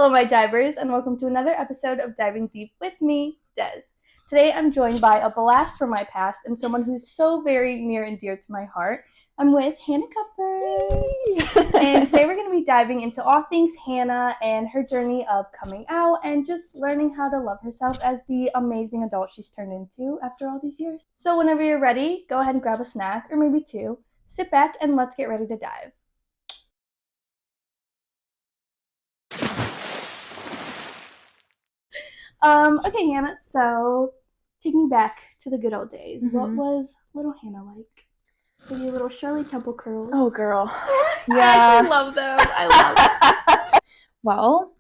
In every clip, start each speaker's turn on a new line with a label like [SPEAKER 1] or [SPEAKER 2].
[SPEAKER 1] Hello, my divers, and welcome to another episode of Diving Deep with me, Des. Today, I'm joined by a blast from my past and someone who's so very near and dear to my heart. I'm with Hannie.kupfer. And today, we're going to be diving into all things Hannah and her journey of coming out and just learning how to love herself as the amazing adult she's turned into after all these years. So, whenever you're ready, go ahead and grab a snack or maybe two. Sit back and let's get ready to dive. Okay, Hannah, so take me back to the good old days. What was little Hannah like? With your little Shirley Temple curls.
[SPEAKER 2] Oh, girl.
[SPEAKER 1] Yeah. I love them. I love them.
[SPEAKER 2] Well,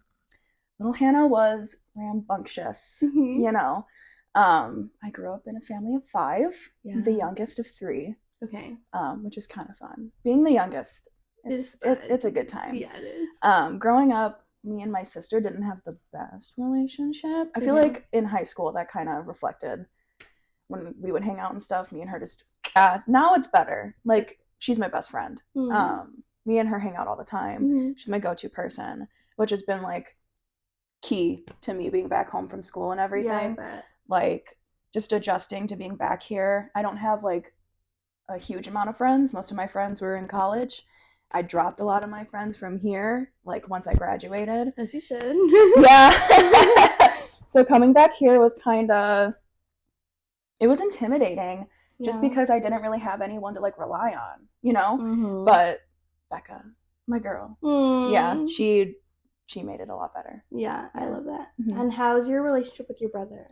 [SPEAKER 2] little Hannah was rambunctious, you know. I grew up in a family of 5, the youngest of 3.
[SPEAKER 1] Okay.
[SPEAKER 2] Which is kind of fun. Being the youngest, it's a good time.
[SPEAKER 1] Yeah, it is.
[SPEAKER 2] Growing up, me and my sister didn't have the best relationship. I feel like in high school that kind of reflected when we would hang out and stuff. Me and her just, now it's better. Like, she's my best friend. Me and her hang out all the time. She's my go-to person, which has been like key to me being back home from school and everything.
[SPEAKER 1] Yeah, I bet.
[SPEAKER 2] Like, just adjusting to being back here. I don't have like a huge amount of friends. Most of my friends were in college. I dropped a lot of my friends from here, like, once I graduated.
[SPEAKER 1] As you should.
[SPEAKER 2] Yeah. So coming back here was it was intimidating, just because I didn't really have anyone to, like, rely on, you know? But Becca, my girl, yeah, she made it a lot better.
[SPEAKER 1] Yeah, I love that. And how's your relationship with your brother?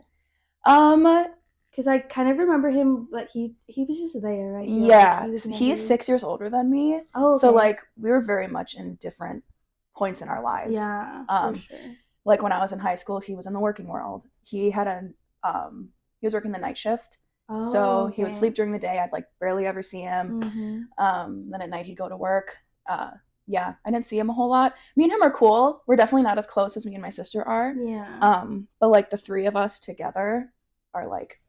[SPEAKER 1] Because I kind of remember him, but he was just there, right?
[SPEAKER 2] Yeah, he's 6 years older than me.
[SPEAKER 1] Oh, okay.
[SPEAKER 2] So, like, we were very much in different points in our lives.
[SPEAKER 1] Yeah, for sure.
[SPEAKER 2] Like, when I was in high school, he was in the working world. He had he was working the night shift.
[SPEAKER 1] Oh,
[SPEAKER 2] so he would sleep during the day. I'd, like, barely ever see him. Then at night he'd go to work. Yeah, I didn't see him a whole lot. Me and him are cool. We're definitely not as close as me and my sister are.
[SPEAKER 1] Yeah.
[SPEAKER 2] But, like, the 3 of us together are, like,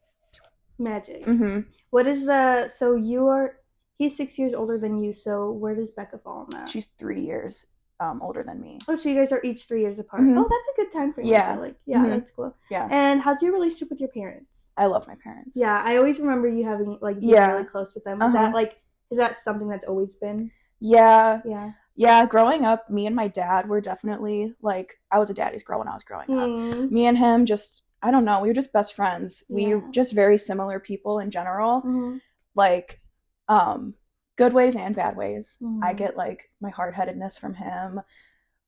[SPEAKER 1] magic. What is he's 6 years older than you, so where does Becca fall on that?
[SPEAKER 2] She's 3 years older than me.
[SPEAKER 1] Oh, so you guys are each 3 years apart. Oh, that's a good time frame.
[SPEAKER 2] Yeah.
[SPEAKER 1] I feel like. Yeah, that's cool.
[SPEAKER 2] Yeah.
[SPEAKER 1] And how's your relationship with your parents?
[SPEAKER 2] I love my parents.
[SPEAKER 1] Yeah, I always remember you having, like, being really close with them. Is that something that's always been?
[SPEAKER 2] Yeah. Yeah, growing up, me and my dad were definitely, like, I was a daddy's girl when I was growing up. Me and him just, I don't know, we were just best friends. We were just very similar people in general. Like, good ways and bad ways. I get, like, my hard-headedness from him.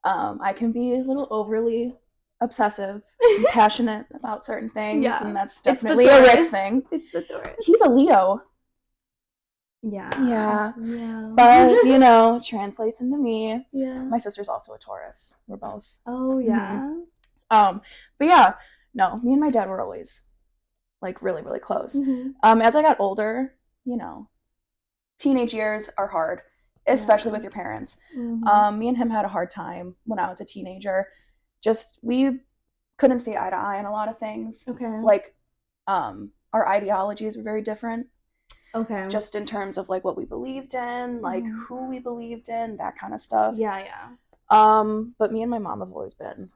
[SPEAKER 2] I can be a little overly obsessive and passionate about certain things, and that's definitely a Rick thing.
[SPEAKER 1] It's the Taurus.
[SPEAKER 2] He's a Leo. Yeah. But, you know, translates into me. Yeah. My sister's also a Taurus. We're both.
[SPEAKER 1] Oh, yeah.
[SPEAKER 2] But yeah, no, me and my dad were always, like, really, really close. As I got older, you know, teenage years are hard, especially with your parents. Me and him had a hard time when I was a teenager. Just, we couldn't see eye to eye on a lot of things. Okay. Like, our ideologies were very different.
[SPEAKER 1] Okay.
[SPEAKER 2] Just in terms of, like, what we believed in, like, who we believed in, that kind of stuff.
[SPEAKER 1] Yeah.
[SPEAKER 2] But me and my mom have always been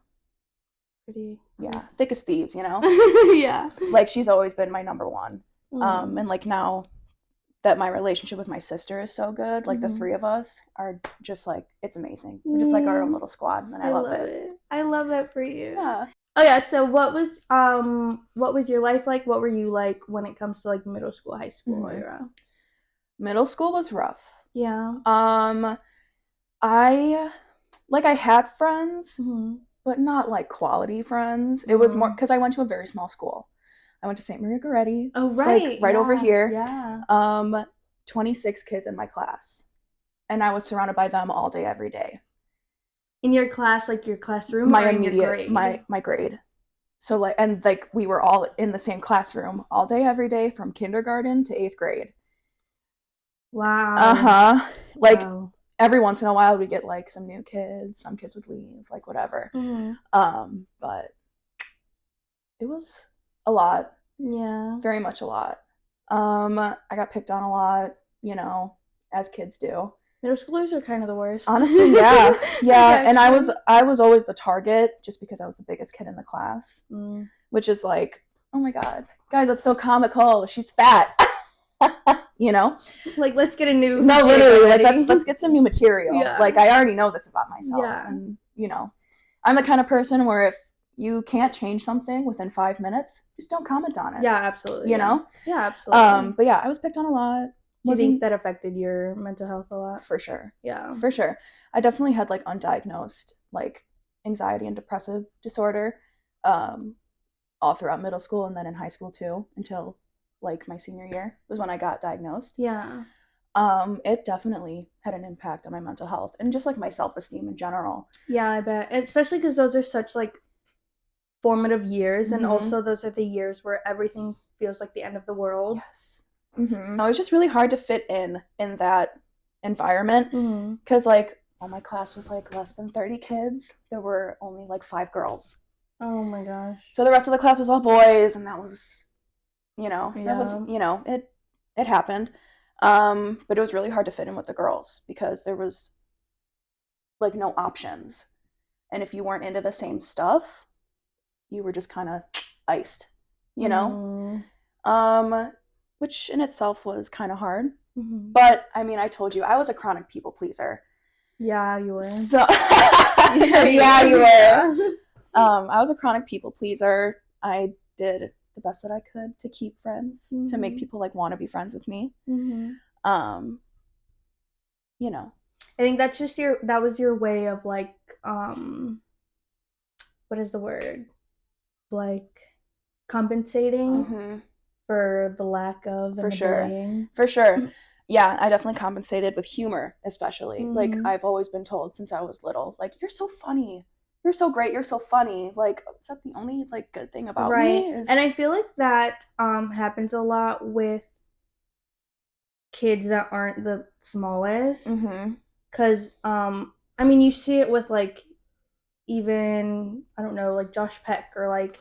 [SPEAKER 1] pretty
[SPEAKER 2] thick as thieves, you know?
[SPEAKER 1] Yeah.
[SPEAKER 2] Like, she's always been my number one. And, like, now that my relationship with my sister is so good, like, the 3 of us are just, like, it's amazing. We're just, like, our own little squad, and I love it.
[SPEAKER 1] I love that for you.
[SPEAKER 2] Yeah.
[SPEAKER 1] Oh yeah, so what was your life like? What were you like when it comes to, like, middle school, high school era?
[SPEAKER 2] Middle school was rough.
[SPEAKER 1] Yeah.
[SPEAKER 2] I had friends, but not, like, quality friends. It was more because I went to a very small school. I went to St. Maria Goretti.
[SPEAKER 1] Oh, right.
[SPEAKER 2] It's, like, over here.
[SPEAKER 1] Yeah.
[SPEAKER 2] 26 kids in my class, and I was surrounded by them all day, every day.
[SPEAKER 1] In your class, like, your classroom?
[SPEAKER 2] My
[SPEAKER 1] or
[SPEAKER 2] immediate,
[SPEAKER 1] in your grade?
[SPEAKER 2] my grade. So, like, and, like, we were all in the same classroom all day, every day, from kindergarten to 8th grade.
[SPEAKER 1] Wow.
[SPEAKER 2] Like, every once in a while we'd get, like, some new kids. Some kids would leave, like, whatever. But it was a lot.
[SPEAKER 1] Yeah.
[SPEAKER 2] Very much a lot. I got picked on a lot, you know, as kids do.
[SPEAKER 1] Middle schoolers are kind of the worst.
[SPEAKER 2] Honestly, yeah. Yeah, and I was always the target just because I was the biggest kid in the class, which is like, oh my god, guys, that's so comical. She's fat. You know?
[SPEAKER 1] Like, let's get a new...
[SPEAKER 2] No, literally, like, let's get some new material. Yeah. Like, I already know this about myself.
[SPEAKER 1] Yeah.
[SPEAKER 2] And, you know, I'm the kind of person where if you can't change something within 5 minutes, just don't comment on it.
[SPEAKER 1] Yeah, absolutely.
[SPEAKER 2] You know?
[SPEAKER 1] Yeah, absolutely.
[SPEAKER 2] But yeah, I was picked on a lot.
[SPEAKER 1] Do you think that affected your mental health a lot?
[SPEAKER 2] For sure.
[SPEAKER 1] Yeah.
[SPEAKER 2] For sure. I definitely had, like, undiagnosed, like, anxiety and depressive disorder all throughout middle school and then in high school, too, until, like, my senior year was when I got diagnosed.
[SPEAKER 1] Yeah.
[SPEAKER 2] It definitely had an impact on my mental health and just, like, my self-esteem in general.
[SPEAKER 1] Yeah, I bet. Especially because those are such, like, formative years, and also those are the years where everything feels like the end of the world.
[SPEAKER 2] Yes. No, it was just really hard to fit in that environment because like my class was like less than 30 kids. There were only like 5 girls.
[SPEAKER 1] Oh my gosh.
[SPEAKER 2] So the rest of the class was all boys, and that was, it happened. But it was really hard to fit in with the girls because there was like no options, and if you weren't into the same stuff, you were just kind of iced, you know? Which in itself was kind of hard. But, I mean, I told you, I was a chronic people pleaser.
[SPEAKER 1] Yeah, you were.
[SPEAKER 2] So, yeah, you were. I was a chronic people pleaser. I did the best that I could to keep friends, to make people, like, want to be friends with me. You know.
[SPEAKER 1] I think that's just that was your way of, like, what is the word? Like, compensating for the lack of bullying.
[SPEAKER 2] For sure. Yeah, I definitely compensated with humor, especially. Like, I've always been told since I was little, like, you're so funny. You're so great. You're so funny. Like, is that the only, like, good thing about me?
[SPEAKER 1] And I feel like that happens a lot with kids that aren't the smallest. Because, I mean, you see it with, like, even, I don't know, like Josh Peck or like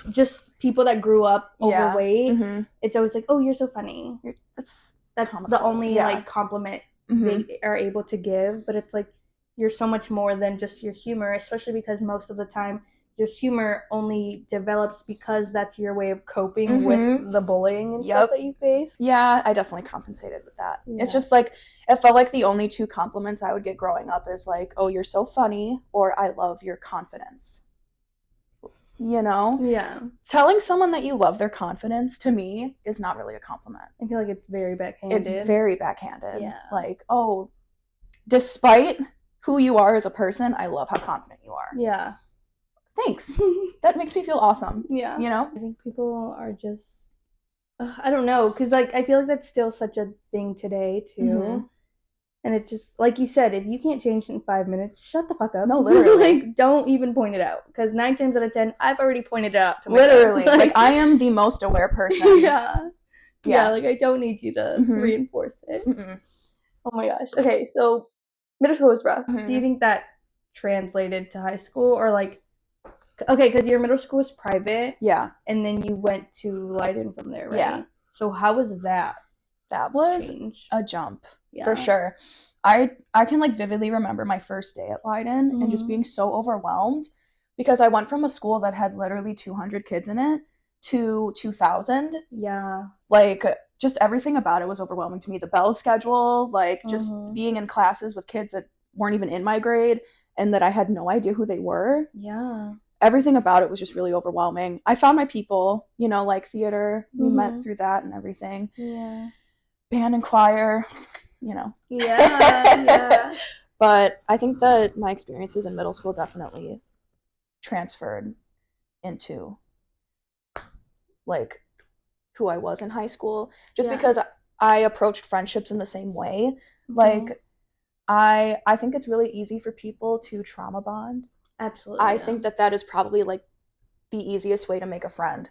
[SPEAKER 1] just people that grew up overweight. It's always like, oh, you're so funny. That's the only like compliment they are able to give. But it's like, you're so much more than just your humor, especially because most of the time your humor only develops because that's your way of coping with the bullying and stuff that you face.
[SPEAKER 2] Yeah, I definitely compensated with that. It's just like, it felt like the only 2 compliments I would get growing up is like, oh, you're so funny, or I love your confidence. You know?
[SPEAKER 1] Yeah.
[SPEAKER 2] Telling someone that you love their confidence, to me, is not really a compliment.
[SPEAKER 1] I feel like it's very backhanded.
[SPEAKER 2] It's very backhanded.
[SPEAKER 1] Yeah.
[SPEAKER 2] Like, oh, despite who you are as a person, I love how confident you are.
[SPEAKER 1] Yeah.
[SPEAKER 2] Thanks. That makes me feel awesome.
[SPEAKER 1] Yeah.
[SPEAKER 2] You know?
[SPEAKER 1] I think people are just, I don't know, because like I feel like that's still such a thing today too. And it just, like you said, if you can't change it in 5 minutes, shut the fuck up.
[SPEAKER 2] No, literally.
[SPEAKER 1] Like, don't even point it out, because 9 times out of 10, I've already pointed it out to myself.
[SPEAKER 2] Literally. Like, I am the most aware person.
[SPEAKER 1] Yeah, like I don't need you to reinforce it. Oh my gosh. Okay, so middle school was rough. Do you think that translated to high school, or like, okay, because your middle school was private.
[SPEAKER 2] Yeah.
[SPEAKER 1] And then you went to Leiden from there, right?
[SPEAKER 2] Yeah.
[SPEAKER 1] So how was that?
[SPEAKER 2] That was a jump, for sure. I can like vividly remember my first day at Leiden and just being so overwhelmed because I went from a school that had literally 200 kids in it to 2,000.
[SPEAKER 1] Yeah.
[SPEAKER 2] Like, just everything about it was overwhelming to me. The bell schedule, like, just being in classes with kids that weren't even in my grade and that I had no idea who they were.
[SPEAKER 1] Yeah.
[SPEAKER 2] Everything about it was just really overwhelming. I found my people, you know, like theater. We met through that and everything.
[SPEAKER 1] Yeah.
[SPEAKER 2] Band and choir, you know.
[SPEAKER 1] Yeah.
[SPEAKER 2] But I think that my experiences in middle school definitely transferred into, like, who I was in high school. Just because I approached friendships in the same way. Like, I think it's really easy for people to trauma bond.
[SPEAKER 1] Absolutely.
[SPEAKER 2] I think that is probably like the easiest way to make a friend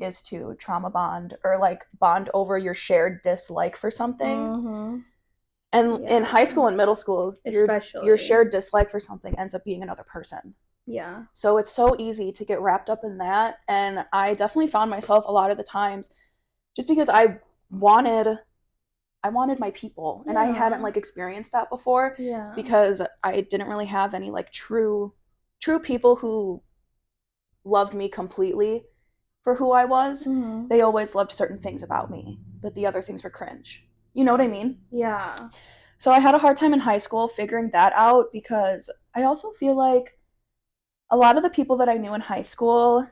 [SPEAKER 2] is to trauma bond or like bond over your shared dislike for something. And in high school and middle school, your shared dislike for something ends up being another person.
[SPEAKER 1] Yeah.
[SPEAKER 2] So it's so easy to get wrapped up in that. And I definitely found myself a lot of the times, just because I wanted I wanted my people, and I hadn't like experienced that before because I didn't really have any like true people who loved me completely for who I was. Mm-hmm. They always loved certain things about me, but the other things were cringe. You know what I mean?
[SPEAKER 1] Yeah.
[SPEAKER 2] So I had a hard time in high school figuring that out because I also feel like a lot of the people that I knew in high school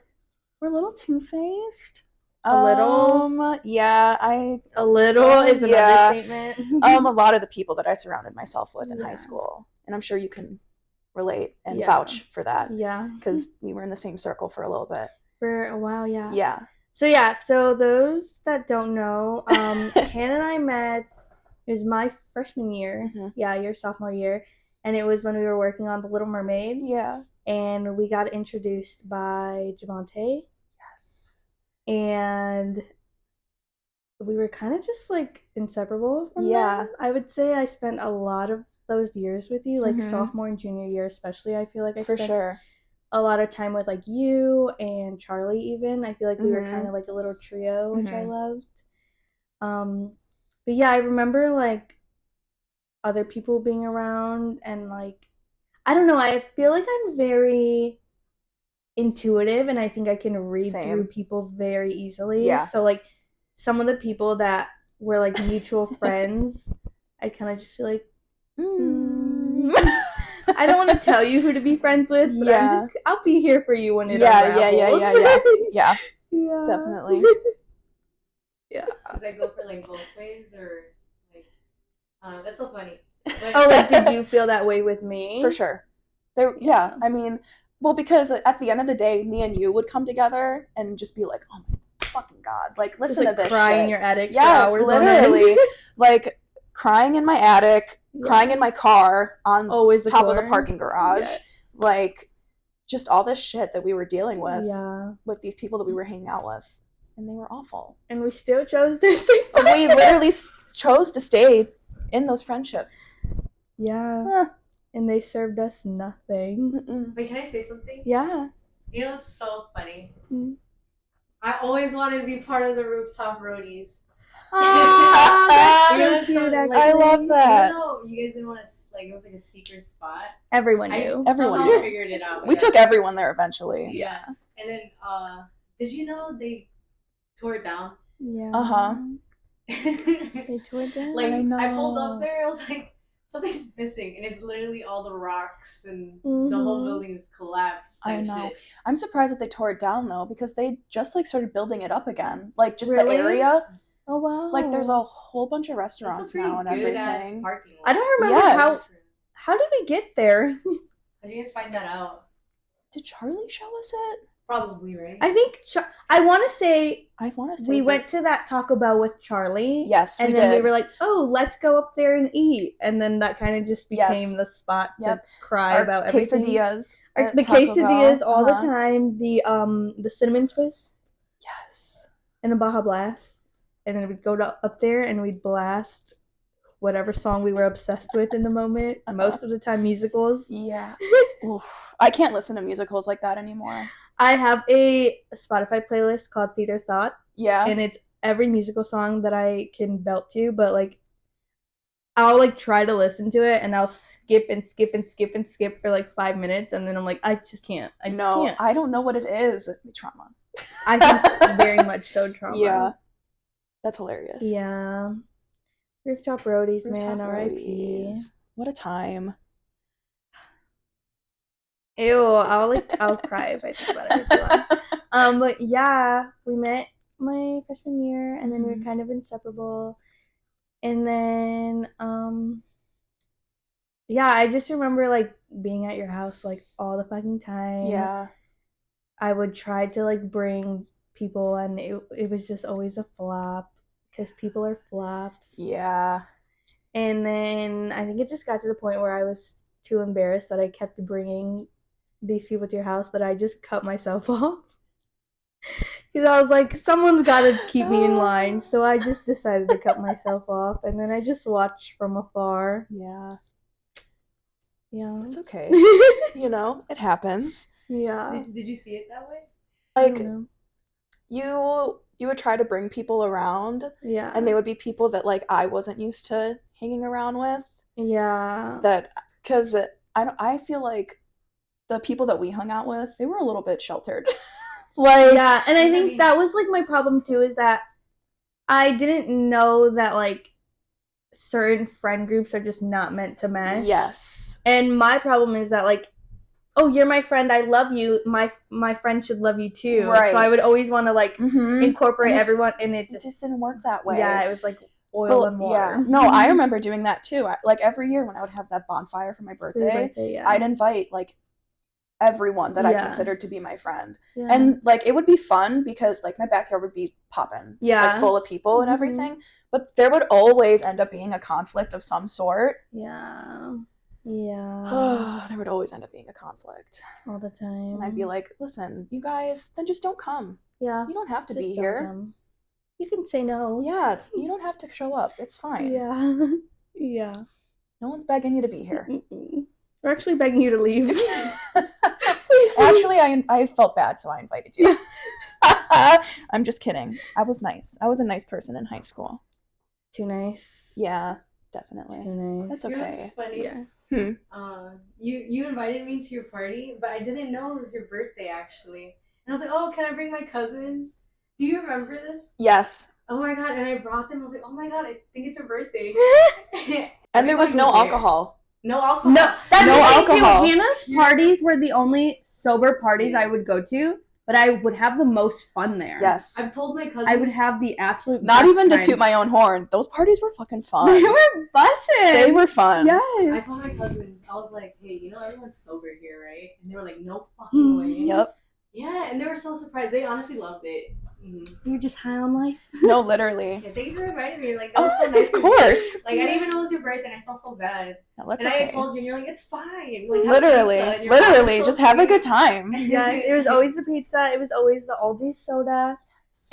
[SPEAKER 2] were a little two-faced.
[SPEAKER 1] A little?
[SPEAKER 2] Yeah,
[SPEAKER 1] a little is another statement.
[SPEAKER 2] A lot of the people that I surrounded myself with in high school, and I'm sure you can relate and vouch for that.
[SPEAKER 1] Yeah.
[SPEAKER 2] Because we were in the same circle for a little bit.
[SPEAKER 1] For a while, yeah.
[SPEAKER 2] Yeah.
[SPEAKER 1] So those that don't know, Hannah and I met, it was my freshman year. Mm-hmm. Yeah, your sophomore year. And it was when we were working on The Little Mermaid.
[SPEAKER 2] Yeah.
[SPEAKER 1] And we got introduced by Javante.
[SPEAKER 2] Yes.
[SPEAKER 1] And we were kind of just like inseparable from them. I would say I spent a lot of those years with you, like sophomore and junior year especially. I feel like I spent a lot of time with like you and Charlie even. I feel like we were kind of like a little trio, which I loved. But yeah, I remember like other people being around and like, I don't know, I feel like I'm very intuitive and I think I can read through people very easily. Yeah. So like some of the people that were like mutual friends, I kind of just feel like, I don't want to tell you who to be friends with, but I'll be here for you when it unravels.
[SPEAKER 2] Yeah, definitely.
[SPEAKER 1] Yeah.
[SPEAKER 3] Does that go for like both ways or like, I don't know, that's so funny. But...
[SPEAKER 1] like did you feel that way with me?
[SPEAKER 2] For sure. Yeah, I mean, well, because at the end of the day, me and you would come together and just be like, oh my fucking God, like listen to this
[SPEAKER 1] cry
[SPEAKER 2] shit.
[SPEAKER 1] In your attic for hours
[SPEAKER 2] literally. Like crying in my attic, crying in my car on
[SPEAKER 1] always
[SPEAKER 2] top of the parking garage. Like just all this shit that we were dealing with these people that we were hanging out with. And they were awful.
[SPEAKER 1] And we still chose to stay.
[SPEAKER 2] We literally chose to stay in those friendships.
[SPEAKER 1] Yeah. And they served us nothing.
[SPEAKER 3] Wait, can I say something?
[SPEAKER 1] Yeah.
[SPEAKER 3] You know, it's so funny. Mm-hmm. I always wanted to be part of the rooftop roadies.
[SPEAKER 1] That's so cute,
[SPEAKER 2] I love that.
[SPEAKER 3] Even though you guys didn't want to, like, it was like a secret spot.
[SPEAKER 1] Everyone knew.
[SPEAKER 2] Everyone knew.
[SPEAKER 3] Figured it out.
[SPEAKER 2] We took everyone there eventually.
[SPEAKER 3] Yeah. And then, did you know they tore it down?
[SPEAKER 1] Yeah. They tore it down?
[SPEAKER 3] Like, I pulled up there, I was like, something's missing, and it's literally all the rocks and the whole building is collapsed.
[SPEAKER 2] I know. Shit. I'm surprised that they tore it down though, because they just like started building it up again. Like just the area.
[SPEAKER 1] Oh wow!
[SPEAKER 2] Like there's a whole bunch of restaurants now and everything.
[SPEAKER 1] I don't remember how did we get there?
[SPEAKER 3] How did you guys find that out?
[SPEAKER 2] Did Charlie show us it?
[SPEAKER 3] Probably, right?
[SPEAKER 1] I think I want to say we
[SPEAKER 2] that
[SPEAKER 1] went to that Taco Bell with Charlie.
[SPEAKER 2] Yes,
[SPEAKER 1] and then we were like, "Oh, let's go up there and eat," and then that kind of just became the spot to cry about everything.
[SPEAKER 2] Quesadillas,
[SPEAKER 1] the quesadillas all the time. The cinnamon twist.
[SPEAKER 2] Yes.
[SPEAKER 1] And a Baja Blast, and then we'd go up there and we'd blast whatever song we were obsessed with in the moment. Most of the time, musicals.
[SPEAKER 2] Yeah. Oof. I can't listen to musicals like that anymore.
[SPEAKER 1] I have a Spotify playlist called Theater Thought.
[SPEAKER 2] Yeah.
[SPEAKER 1] And it's every musical song that I can belt to, but like I'll like try to listen to it and I'll skip and skip and skip and skip for like 5 minutes and then I'm like, I just can't. I
[SPEAKER 2] don't know what it is. Trauma.
[SPEAKER 1] I think very much so trauma.
[SPEAKER 2] Yeah. That's hilarious.
[SPEAKER 1] Yeah. Rooftop Roadies, man. R.I.P.
[SPEAKER 2] What a time.
[SPEAKER 1] Ew, I'll cry if I think about it too long. But yeah, we met my freshman year, and then we were kind of inseparable. And then, yeah, I just remember like being at your house like all the fucking time.
[SPEAKER 2] Yeah.
[SPEAKER 1] I would try to like bring people, and it was just always a flop because people are flops.
[SPEAKER 2] Yeah.
[SPEAKER 1] And then I think it just got to the point where I was too embarrassed that I kept bringing these people to your house that I just cut myself off. Because I was like, someone's got to keep me in line. So I just decided to cut myself off. And then I just watched from afar.
[SPEAKER 2] Yeah.
[SPEAKER 1] Yeah.
[SPEAKER 2] It's okay. You know, it happens.
[SPEAKER 1] Yeah.
[SPEAKER 3] Did you see it that way?
[SPEAKER 2] Like, you you would try to bring people around.
[SPEAKER 1] Yeah.
[SPEAKER 2] And they would be people that, like, I wasn't used to hanging around with.
[SPEAKER 1] Yeah.
[SPEAKER 2] Because I feel like the people that we hung out with, they were a little bit sheltered.
[SPEAKER 1] Like, yeah, and I think that was, like, my problem, too, is that I didn't know that, like, certain friend groups are just not meant to mesh.
[SPEAKER 2] Yes.
[SPEAKER 1] And my problem is that, like, oh, you're my friend, I love you, my friend should love you too. Right. So I would always want to, like, incorporate everyone, and it just
[SPEAKER 2] didn't work that way.
[SPEAKER 1] Yeah, it was like oil and water.
[SPEAKER 2] Yeah. No, I remember doing that too. Like, every year when I would have that bonfire for my birthday, I'd invite, like, everyone that I considered to be my friend. Yeah. And, like, it would be fun because, like, my backyard would be popping. Yeah. It's, like, full of people and everything. But there would always end up being a conflict of some sort.
[SPEAKER 1] Yeah. Yeah.
[SPEAKER 2] There would always end up being a conflict.
[SPEAKER 1] All the time.
[SPEAKER 2] And I'd be like, listen, you guys, then just don't come. Yeah. You don't have to be here.
[SPEAKER 1] Come. You can say no.
[SPEAKER 2] Yeah. You don't have to show up. It's fine.
[SPEAKER 1] Yeah. Yeah.
[SPEAKER 2] No one's begging you to be here.
[SPEAKER 1] We're actually begging you to leave.
[SPEAKER 2] Please. Actually, I felt bad, so I invited you. I'm just kidding. I was nice. I was a nice person in high school.
[SPEAKER 1] Too nice.
[SPEAKER 2] Yeah, definitely.
[SPEAKER 1] Too nice.
[SPEAKER 2] That's okay.
[SPEAKER 3] It was funny.
[SPEAKER 1] Yeah.
[SPEAKER 3] You invited me to your party, but I didn't know it was your birthday, actually. And I was like, oh, can I bring my cousins? Do you remember this?
[SPEAKER 2] Yes.
[SPEAKER 3] Oh my god, and I brought them. I was like, oh my god, I think it's her birthday.
[SPEAKER 2] And there was no alcohol.
[SPEAKER 3] No alcohol.
[SPEAKER 1] No, that's
[SPEAKER 2] no alcohol.
[SPEAKER 1] Hannah's parties were the only sober parties I would go to, but I would have the most fun there.
[SPEAKER 2] Yes.
[SPEAKER 3] I've told my cousins.
[SPEAKER 1] I would have the absolute
[SPEAKER 2] Not
[SPEAKER 1] best
[SPEAKER 2] even to
[SPEAKER 1] time.
[SPEAKER 2] toot my own horn. Those parties were fucking fun.
[SPEAKER 1] They were bussin'.
[SPEAKER 2] They were fun.
[SPEAKER 1] Yes.
[SPEAKER 3] I told my cousins, I was like, hey, you know everyone's sober here, right? And they were like, no fucking way.
[SPEAKER 2] Yep.
[SPEAKER 3] Yeah, and they were so surprised. They honestly loved it.
[SPEAKER 1] You're just high on life.
[SPEAKER 2] No, literally.
[SPEAKER 3] Yeah, thank you for inviting me. Like, that was so nice.
[SPEAKER 2] Of course.
[SPEAKER 3] Like, I didn't even know it was your birthday, and I felt so bad.
[SPEAKER 2] No, that's
[SPEAKER 3] and
[SPEAKER 2] okay.
[SPEAKER 3] I told you, and you're like, it's fine. Like,
[SPEAKER 2] literally,
[SPEAKER 3] so
[SPEAKER 2] just have a good time.
[SPEAKER 1] Yes, it was always the pizza. It was always the Aldi soda,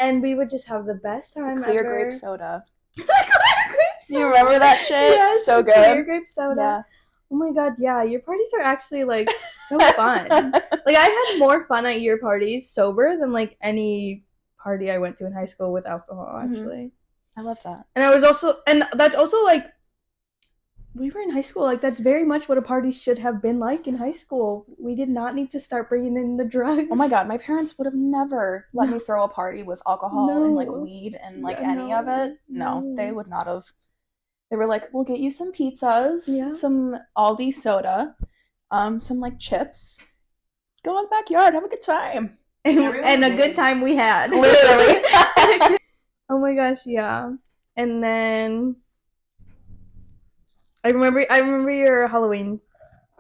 [SPEAKER 1] and we would just have the best time
[SPEAKER 2] the clear
[SPEAKER 1] ever.
[SPEAKER 2] Grape soda.
[SPEAKER 1] The clear grape soda.
[SPEAKER 2] You remember that shit?
[SPEAKER 1] Yes,
[SPEAKER 2] so good.
[SPEAKER 1] Clear grape soda.
[SPEAKER 2] Yeah.
[SPEAKER 1] Oh my god, yeah, your parties are actually, like, so fun. Like, I had more fun at your parties sober than, like, any party I went to in high school with alcohol, actually.
[SPEAKER 2] I love that.
[SPEAKER 1] And that's also, like, we were in high school. Like, that's very much what a party should have been like in high school. We did not need to start bringing in the drugs.
[SPEAKER 2] Oh my god, my parents would have never let me throw a party with alcohol and, like, weed and, like, any of it. No, they would not have. They were like, we'll get you some pizzas, some Aldi soda, some, like, chips. Go in the backyard, have a good time.
[SPEAKER 1] And a good time we had.
[SPEAKER 2] Literally.
[SPEAKER 1] Oh my gosh, yeah. And then I remember your Halloween,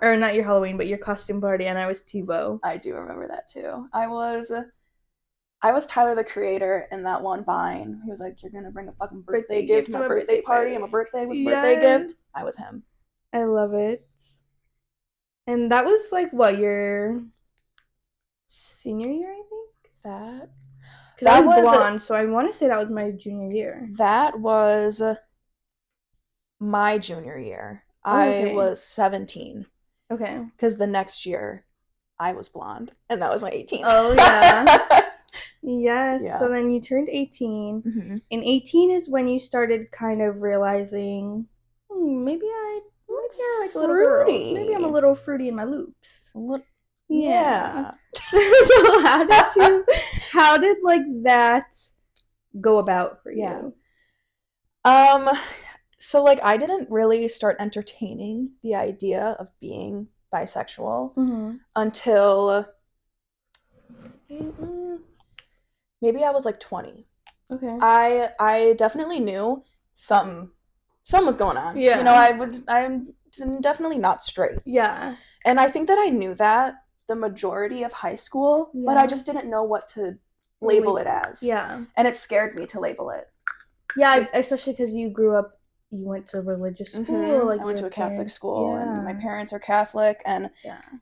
[SPEAKER 1] or not your Halloween, but your costume party, and I was Tebow.
[SPEAKER 2] I do remember that too. I was Tyler, the Creator, in that one Vine. He was like, you're gonna bring a fucking birthday gift to my birthday party and my birthday with birthday gift. I was him.
[SPEAKER 1] I love it. And that was, like, what, your senior year, I think? Because I was blonde, so I want to say that was my junior year.
[SPEAKER 2] That was my junior year. I was 17.
[SPEAKER 1] Okay.
[SPEAKER 2] Because the next year, I was blonde, and that was my 18th.
[SPEAKER 1] Oh, yeah. Yes. Yeah. So then you turned 18. Mm-hmm. And 18 is when you started kind of realizing, maybe I like a little girl. Maybe I'm a little fruity in my loops. Yeah. So how did like that go about for you?
[SPEAKER 2] So like I didn't really start entertaining the idea of being bisexual until maybe I was like 20. Okay. I definitely knew something was going on. Yeah. You know, I'm definitely not straight. Yeah. And I think that I knew that the majority of high school, but I just didn't know what to label it as. Yeah. And it scared me to label it.
[SPEAKER 1] Yeah, especially because you went to religious school. Like
[SPEAKER 2] I went to a Catholic school, and my parents are Catholic, and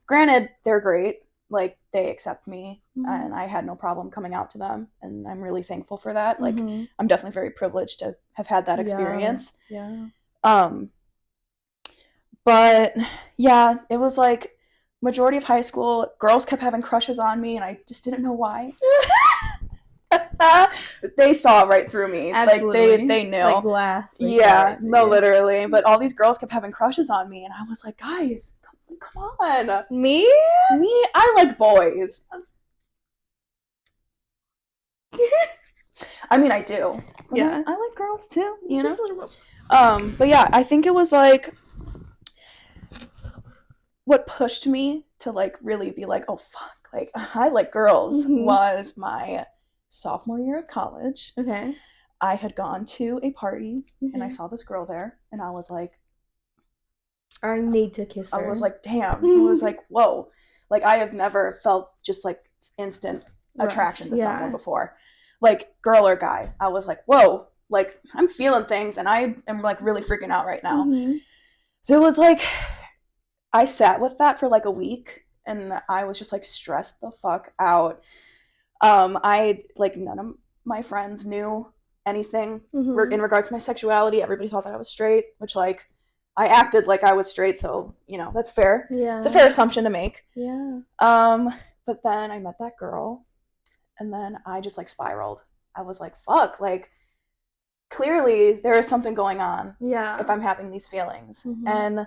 [SPEAKER 2] granted, they're great. Like, they accept me, and I had no problem coming out to them, and I'm really thankful for that. Like, I'm definitely very privileged to have had that experience. Yeah. But, yeah, it was, like, majority of high school, girls kept having crushes on me, and I just didn't know why. They saw right through me.
[SPEAKER 1] Absolutely.
[SPEAKER 2] Like they knew.
[SPEAKER 1] Like glass.
[SPEAKER 2] Yeah, no, literally. But all these girls kept having crushes on me, and I was like, guys, come on.
[SPEAKER 1] Me?
[SPEAKER 2] I like boys. I mean, I do.
[SPEAKER 1] Yeah.
[SPEAKER 2] I like girls too, you know? But yeah, I think it was like what pushed me to like really be like, oh fuck, like I like girls was my sophomore year of college.
[SPEAKER 1] Okay.
[SPEAKER 2] I had gone to a party and I saw this girl there and I was like,
[SPEAKER 1] I need to kiss her.
[SPEAKER 2] I was like, damn. I was like, whoa. Like I have never felt just like instant attraction to someone before. Like girl or guy. I was like, whoa, like I'm feeling things and I am like really freaking out right now. So it was like I sat with that for like a week and I was just like stressed the fuck out. I like none of my friends knew anything in regards to my sexuality. Everybody thought that I was straight, which like I acted like I was straight, so you know that's fair. Yeah, it's a fair assumption to make. Yeah. But then I met that girl, and then I just like spiraled. I was like, "Fuck!" Like clearly there is something going on. Yeah. If I'm having these feelings, and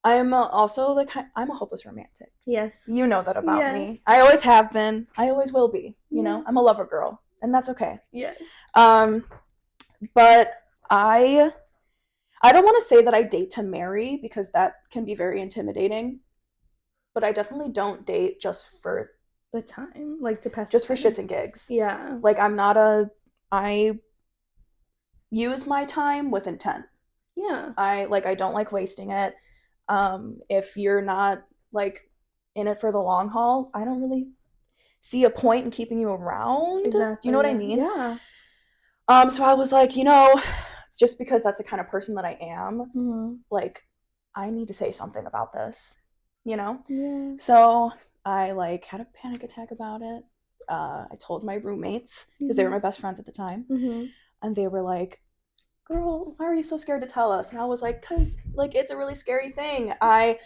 [SPEAKER 2] I'm also like I'm a hopeless romantic. Yes. You know that about me. I always have been. I always will be. You know, I'm a lover girl, and that's okay. Yes. But I don't want to say that I date to marry because that can be very intimidating, but I definitely don't date just for
[SPEAKER 1] the time, like to pass
[SPEAKER 2] just for shits and gigs. Yeah. Like I use my time with intent. Yeah. I don't like wasting it. If you're not like in it for the long haul, I don't really see a point in keeping you around. Exactly. Do you know what I mean? Yeah. So I was like, you know, it's just because that's the kind of person that I am. Like, I need to say something about this, you know? Yeah. So I like had a panic attack about it. I told my roommates because they were my best friends at the time, and they were like, "Girl, why are you so scared to tell us?" And I was like, "Cause like it's a really scary thing." I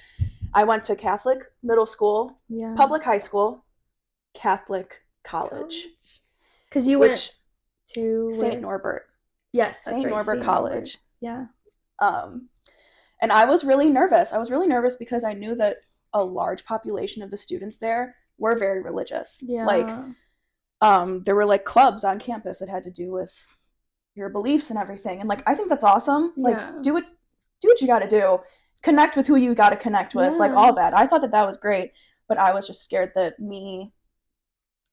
[SPEAKER 2] went to Catholic middle school, public high school, Catholic college. Because you went to St. Norbert. Yes, St. Norbert College. Yeah. And I was really nervous. I was really nervous because I knew that a large population of the students there were very religious. Yeah. Like, there were like clubs on campus that had to do with your beliefs and everything. And like, I think that's awesome. Like, do what you got to do. Connect with who you got to connect with. Like all that. I thought that was great, but I was just scared that me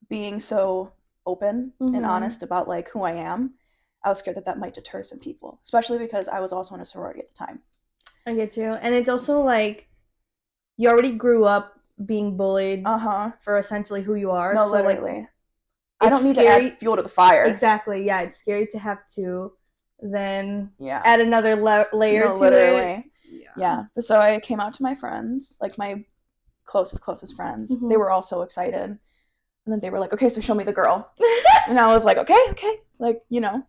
[SPEAKER 2] being so open and honest about like who I am, I was scared that might deter some people, especially because I was also in a sorority at the time.
[SPEAKER 1] I get you. And it's also like you already grew up being bullied for essentially who you are. No, so literally. Like,
[SPEAKER 2] I don't need to add fuel to the fire.
[SPEAKER 1] Exactly. Yeah, it's scary to have to then add another layer to it.
[SPEAKER 2] Yeah. So I came out to my friends, like my closest friends. They were all so excited. And then they were like, okay, so show me the girl. And I was like, okay. It's like, you know,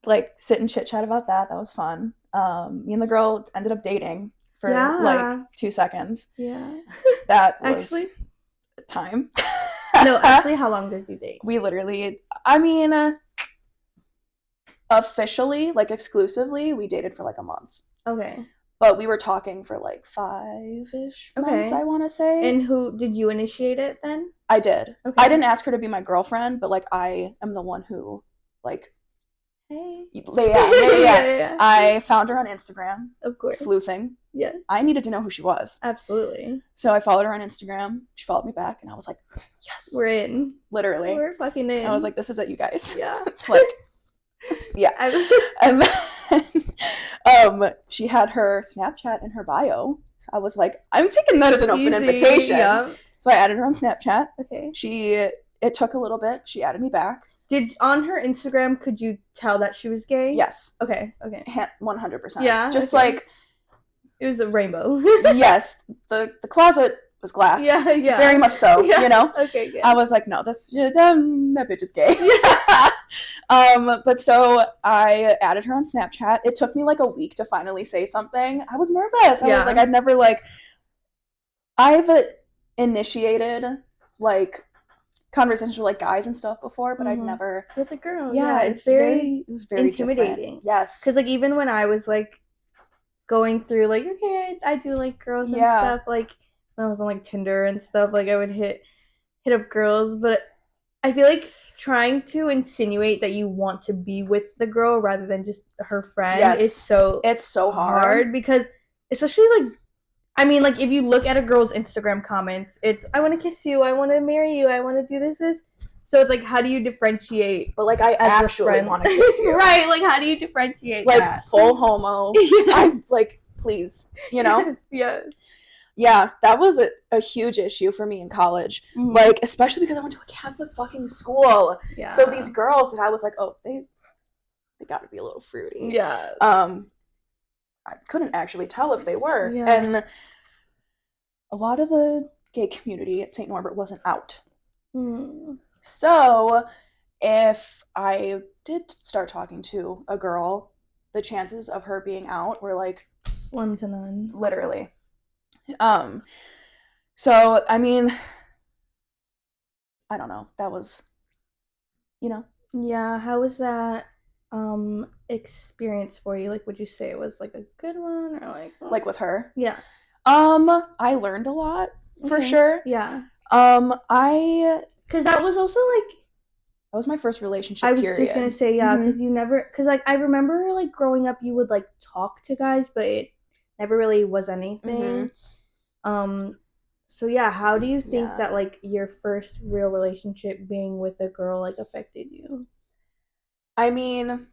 [SPEAKER 2] like sit and chit chat about that. That was fun. Me and the girl ended up dating for like 2 seconds. Yeah. That was actually time.
[SPEAKER 1] No, actually, how long did you date?
[SPEAKER 2] We literally, I mean, officially, like exclusively, we dated for like a month. Okay. But we were talking for like 5-ish months, I want to say.
[SPEAKER 1] And who did you initiate it then?
[SPEAKER 2] I did. Okay. I didn't ask her to be my girlfriend, but like I am the one who like. Hey. Yeah. I found her on Instagram. Of course. Sleuthing. Yes. I needed to know who she was.
[SPEAKER 1] Absolutely.
[SPEAKER 2] So I followed her on Instagram. She followed me back, and I was like, yes.
[SPEAKER 1] We're in.
[SPEAKER 2] Literally.
[SPEAKER 1] We're fucking in.
[SPEAKER 2] I was like, this is it, you guys. Yeah. Like, yeah. And then she had her Snapchat in her bio. So I was like, I'm taking that as an open invitation. Yeah. So I added her on Snapchat. Okay. It took a little bit. She added me back.
[SPEAKER 1] On her Instagram, could you tell that she was gay?
[SPEAKER 2] Yes.
[SPEAKER 1] Okay.
[SPEAKER 2] 100%.
[SPEAKER 1] Yeah.
[SPEAKER 2] Just like.
[SPEAKER 1] It was a rainbow.
[SPEAKER 2] Yes. The closet was glass. Yeah. Very much so, you know? Okay, good. I was like, no, that bitch is gay. Yeah. But so I added her on Snapchat. It took me like a week to finally say something. I was nervous. I was like, I've initiated like conversations with like guys and stuff before, but I'd never
[SPEAKER 1] with a girl.
[SPEAKER 2] Yeah, it was very
[SPEAKER 1] intimidating.
[SPEAKER 2] Different. Yes,
[SPEAKER 1] because like even when I was like going through like okay, I do like girls and stuff. Like when I was on like Tinder and stuff, like I would hit up girls, but I feel like trying to insinuate that you want to be with the girl rather than just her friend is so hard because especially like I mean like if you look at a girl's Instagram comments, it's I want to kiss you, I want to marry you, I want to do this. So it's like how do you differentiate?
[SPEAKER 2] But like I actually want to kiss you.
[SPEAKER 1] Right, like how do you differentiate
[SPEAKER 2] like
[SPEAKER 1] that?
[SPEAKER 2] Full homo. I'm like please, you know?
[SPEAKER 1] Yes.
[SPEAKER 2] Yeah, that was a huge issue for me in college. Like, especially because I went to a Catholic fucking school. Yeah. So these girls that I was like, oh, they gotta be a little fruity.
[SPEAKER 1] Yeah.
[SPEAKER 2] I couldn't actually tell if they were. Yeah. And a lot of the gay community at St. Norbert wasn't out. So if I did start talking to a girl, the chances of her being out were like
[SPEAKER 1] slim to none.
[SPEAKER 2] Literally. So I mean, I don't know. That was, you know.
[SPEAKER 1] Yeah. How was that experience for you? Like, would you say it was like a good one or
[SPEAKER 2] like with her?
[SPEAKER 1] Yeah.
[SPEAKER 2] I learned a lot for sure.
[SPEAKER 1] Yeah.
[SPEAKER 2] Because
[SPEAKER 1] that was also like
[SPEAKER 2] that was my first relationship.
[SPEAKER 1] I was just gonna say because you never because like I remember like growing up you would like talk to guys but it never really was anything. So yeah, how do you think that like your first real relationship being with a girl like affected you?
[SPEAKER 2] I mean,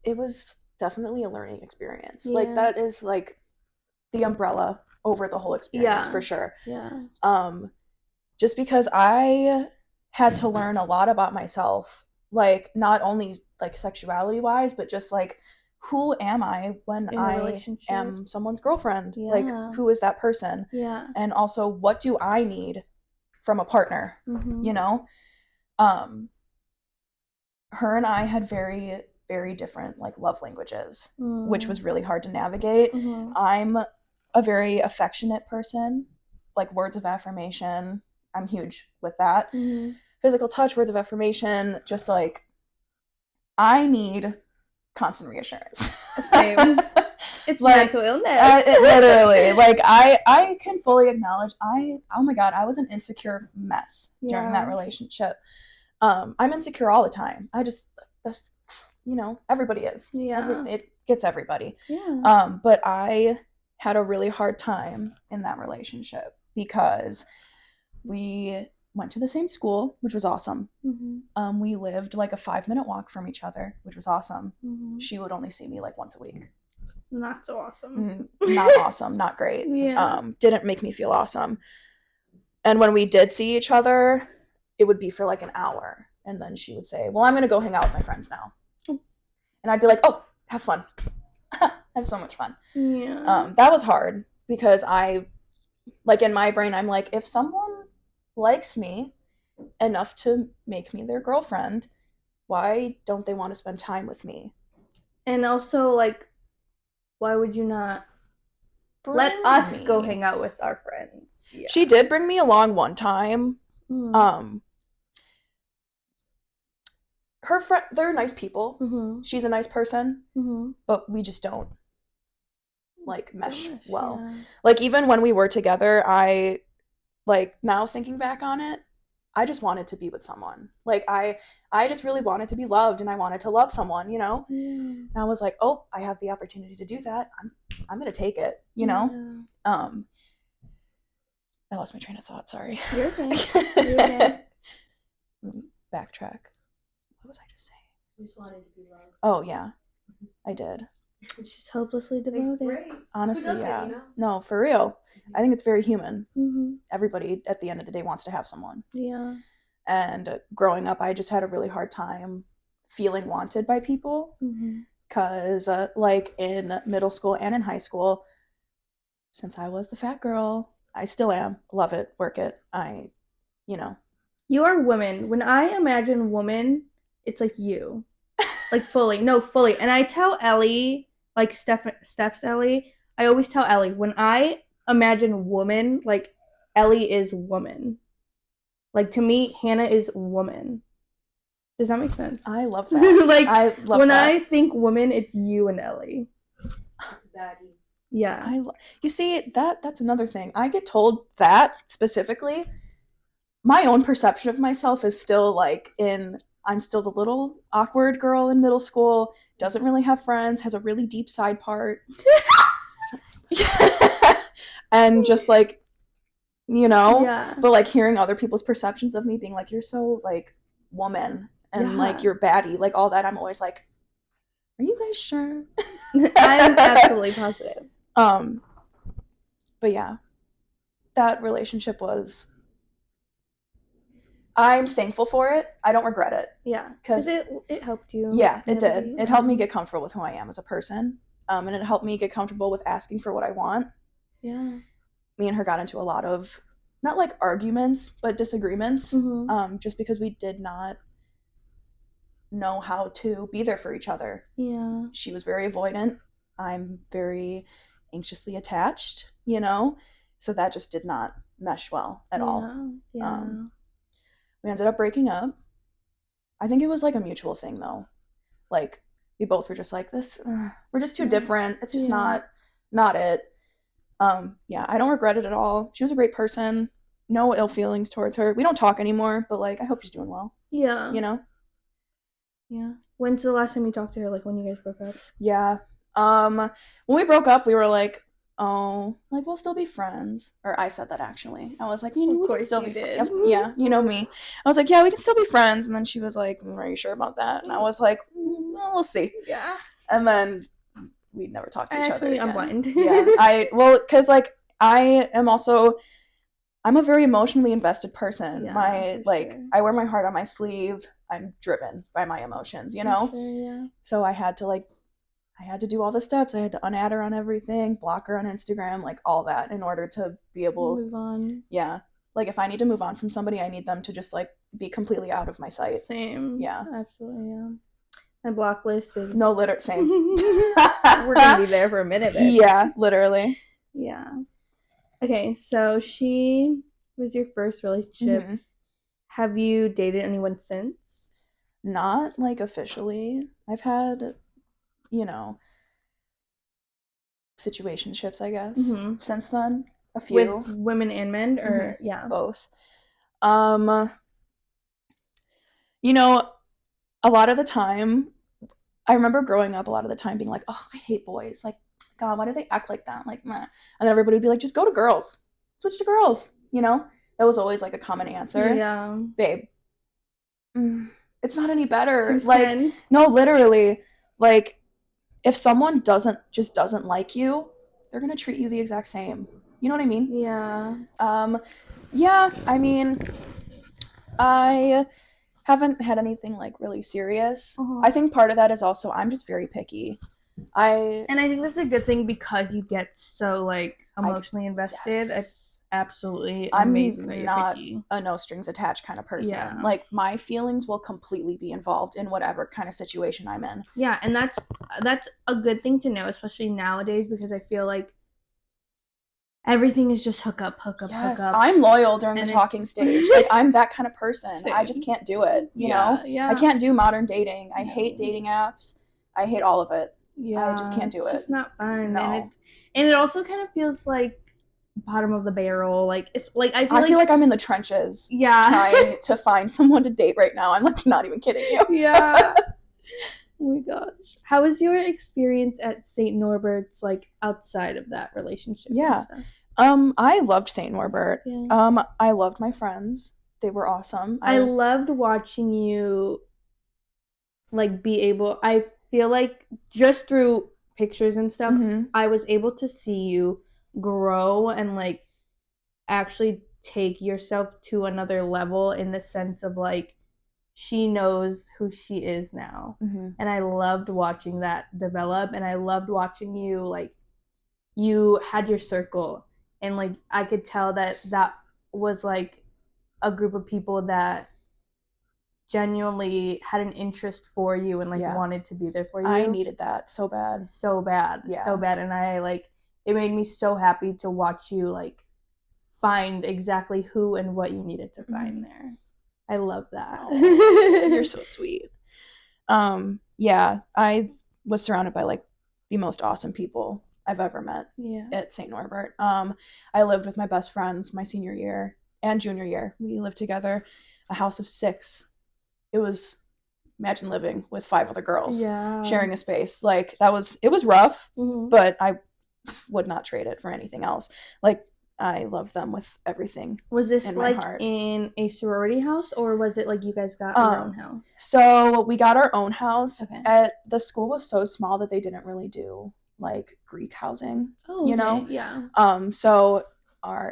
[SPEAKER 2] it was definitely a learning experience. Yeah. Like that is like the umbrella over the whole experience for sure.
[SPEAKER 1] Yeah.
[SPEAKER 2] Just because I had to learn a lot about myself, like not only like sexuality wise, but just like who am I when I am someone's girlfriend? Yeah. Like, who is that person?
[SPEAKER 1] Yeah.
[SPEAKER 2] And also, what do I need from a partner? You know? Her and I had very, very different, like, love languages, which was really hard to navigate. I'm a very affectionate person, like, words of affirmation. I'm huge with that. Physical touch, words of affirmation, just, like, I need constant reassurance.
[SPEAKER 1] Same. It's like, mental illness.
[SPEAKER 2] Literally. Like, I can fully acknowledge oh my God, I was an insecure mess during that relationship. I'm insecure all the time. That's, you know, everybody is.
[SPEAKER 1] Yeah.
[SPEAKER 2] It gets everybody.
[SPEAKER 1] Yeah.
[SPEAKER 2] But I had a really hard time in that relationship because we went to the same school, which was awesome. We lived like a 5-minute walk from each other, which was awesome. She would only see me like once a week.
[SPEAKER 1] Not so awesome.
[SPEAKER 2] Not awesome. Not great.
[SPEAKER 1] Yeah.
[SPEAKER 2] Didn't make me feel awesome. And when we did see each other, it would be for like an hour. And then she would say, well, I'm going to go hang out with my friends now. And I'd be like, oh, have fun. Have so much fun.
[SPEAKER 1] Yeah.
[SPEAKER 2] That was hard because like in my brain, I'm like, if someone likes me enough to make me their girlfriend, why don't they want to spend time with me?
[SPEAKER 1] And also, like, why would you not let us go hang out with our friends?
[SPEAKER 2] Yeah. She did bring me along one time. Her friend, they're nice people. She's a nice person, but we just don't like mesh well. Yeah. Like even when we were together, like now thinking back on it, I just wanted to be with someone. Like I just really wanted to be loved and I wanted to love someone, you know? And I was like, oh, I have the opportunity to do that. I'm going to take it, you know? I lost my train of thought. Sorry.
[SPEAKER 1] You're okay. You're okay.
[SPEAKER 2] Backtrack. What was I just saying?
[SPEAKER 3] You just wanted to be loved.
[SPEAKER 2] Oh, yeah. I did.
[SPEAKER 1] She's hopelessly devoted.
[SPEAKER 3] Right.
[SPEAKER 2] Honestly, yeah. You know? No, for real. I think it's very human. Everybody, at the end of the day, wants to have someone.
[SPEAKER 1] Yeah.
[SPEAKER 2] And growing up, I just had a really hard time feeling wanted by people. Because, like, in middle school and in high school, since I was the fat girl, I still am. Love it. Work it. You know.
[SPEAKER 1] You are woman. When I imagine woman, it's like you. Like, fully. No, fully. And I tell Ellie, like, Steph's Ellie, I always tell Ellie, when I imagine woman, like, Ellie is woman. Like, to me, Hannah is woman. Does that make sense?
[SPEAKER 2] I love that.
[SPEAKER 1] Like,
[SPEAKER 2] I love
[SPEAKER 1] when
[SPEAKER 2] that.
[SPEAKER 1] I think woman, it's you and Ellie.
[SPEAKER 3] It's baddie.
[SPEAKER 1] Yeah.
[SPEAKER 2] You see, that's another thing. I get told that specifically. My own perception of myself is still like I'm still the little awkward girl in middle school, doesn't really have friends, has a really deep side part. And just like,
[SPEAKER 1] Yeah.
[SPEAKER 2] but like hearing other people's perceptions of me being like, you're so like woman and like you're baddie, like all that, I'm always like, are you guys sure?
[SPEAKER 1] I'm absolutely positive.
[SPEAKER 2] But yeah, that relationship I'm thankful for it. I don't regret it.
[SPEAKER 1] Yeah, because it helped you.
[SPEAKER 2] Yeah, it did. It helped me get comfortable with who I am as a person, and it helped me get comfortable with asking for what I want.
[SPEAKER 1] Yeah.
[SPEAKER 2] Me and her got into a lot of, not like arguments, but disagreements, just because we did not know how to be there for each other.
[SPEAKER 1] Yeah.
[SPEAKER 2] She was very avoidant. I'm very anxiously attached, so that just did not mesh well at all.
[SPEAKER 1] Yeah.
[SPEAKER 2] We ended up breaking up. I think it was like a mutual thing though. Like we both were just like this. We're just too different. It's just not it. Yeah, I don't regret it at all. She was a great person. No ill feelings towards her. We don't talk anymore, but like I hope she's doing well.
[SPEAKER 1] Yeah.
[SPEAKER 2] Yeah.
[SPEAKER 1] When's the last time you talked to her? Like when you guys broke up?
[SPEAKER 2] Yeah. When we broke up, we were like, oh, like we'll still be friends. Or I said that actually. I was like, we can still be friends. Yeah, you know me. I was like, yeah, we can still be friends. And then she was like, are you sure about that? And I was like, well, we'll see.
[SPEAKER 1] Yeah.
[SPEAKER 2] And then we'd never talked to each other again.
[SPEAKER 1] I'm blind.
[SPEAKER 2] Yeah. Because like I'm a very emotionally invested person.
[SPEAKER 1] Yeah,
[SPEAKER 2] sure. I wear my heart on my sleeve. I'm driven by my emotions,
[SPEAKER 1] Sure, yeah.
[SPEAKER 2] So I had to do all the steps. I had to unadd her on everything, block her on Instagram, like all that in order to be able
[SPEAKER 1] to move on.
[SPEAKER 2] Yeah. Like if I need to move on from somebody, I need them to just like be completely out of my sight.
[SPEAKER 1] Same.
[SPEAKER 2] Yeah.
[SPEAKER 1] Absolutely, yeah. My block list is
[SPEAKER 2] same.
[SPEAKER 1] We're gonna be there for a minute.
[SPEAKER 2] Yeah, literally.
[SPEAKER 1] Yeah. Okay, so she was your first relationship. Mm-hmm. Have you dated anyone since?
[SPEAKER 2] Not like officially. I've had, situationships, I guess, since then. A few.
[SPEAKER 1] With women and men, or yeah,
[SPEAKER 2] both. A lot of the time, I remember growing up a lot of the time being like, oh, I hate boys. Like, God, why do they act like that? Like, meh. And then everybody would be like, just go to girls. Switch to girls. That was always like a common answer.
[SPEAKER 1] Yeah.
[SPEAKER 2] Babe, it's not any better. Like, no, literally. Like, if someone doesn't like you, they're going to treat you the exact same. You know what I mean?
[SPEAKER 1] Yeah.
[SPEAKER 2] Yeah, I mean, I haven't had anything like really serious. I think part of that is also I'm just very picky.
[SPEAKER 1] And I think that's a good thing because you get so like emotionally invested. Yes. It's absolutely amazing that you're picky.
[SPEAKER 2] I'm not a no strings attached kind of person. Yeah. Like my feelings will completely be involved in whatever kind of situation I'm in.
[SPEAKER 1] Yeah, and that's a good thing to know, especially nowadays, because I feel like everything is just hook up.
[SPEAKER 2] Yes, I'm loyal during the talking stage. Like I'm that kind of person. Same. I just can't do it. You know?
[SPEAKER 1] Yeah.
[SPEAKER 2] I can't do modern dating. I hate dating apps. I hate all of it.
[SPEAKER 1] Yeah,
[SPEAKER 2] I just can't do it.
[SPEAKER 1] It's just not fun.
[SPEAKER 2] No.
[SPEAKER 1] And it also kind of feels like bottom of the barrel. Like it's like I feel like
[SPEAKER 2] I'm in the trenches.
[SPEAKER 1] Yeah.
[SPEAKER 2] Trying to find someone to date right now. I'm like not even kidding you.
[SPEAKER 1] Yeah. Oh my gosh. How was your experience at St. Norbert's, like outside of that relationship?
[SPEAKER 2] Yeah. I loved St. Norbert. Yeah. I loved my friends. They were awesome.
[SPEAKER 1] I loved watching you like be able, I feel like just through pictures and stuff, I was able to see you grow and like actually take yourself to another level in the sense of like she knows who she is now. And I loved watching that develop, and I loved watching you like you had your circle, and like I could tell that was like a group of people that genuinely had an interest for you and like wanted to be there for you.
[SPEAKER 2] I needed that so bad.
[SPEAKER 1] Yeah. So bad. And I like, it made me so happy to watch you like find exactly who and what you needed to find there. I love that.
[SPEAKER 2] Oh, you're so sweet. Yeah, I was surrounded by like the most awesome people I've ever met at St. Norbert. I lived with my best friends my senior year and junior year. We lived together, a house of 6. It was, imagine living with 5 other girls sharing a space. Like it was rough, but I would not trade it for anything else. Like I love them with everything.
[SPEAKER 1] Was this
[SPEAKER 2] in my
[SPEAKER 1] like
[SPEAKER 2] heart.
[SPEAKER 1] in a sorority house, or was it like you guys got your own house?
[SPEAKER 2] So we got our own house.
[SPEAKER 1] Okay.
[SPEAKER 2] At the school was so small that they didn't really do like Greek housing.
[SPEAKER 1] Oh, okay.
[SPEAKER 2] You know?
[SPEAKER 1] Yeah.
[SPEAKER 2] So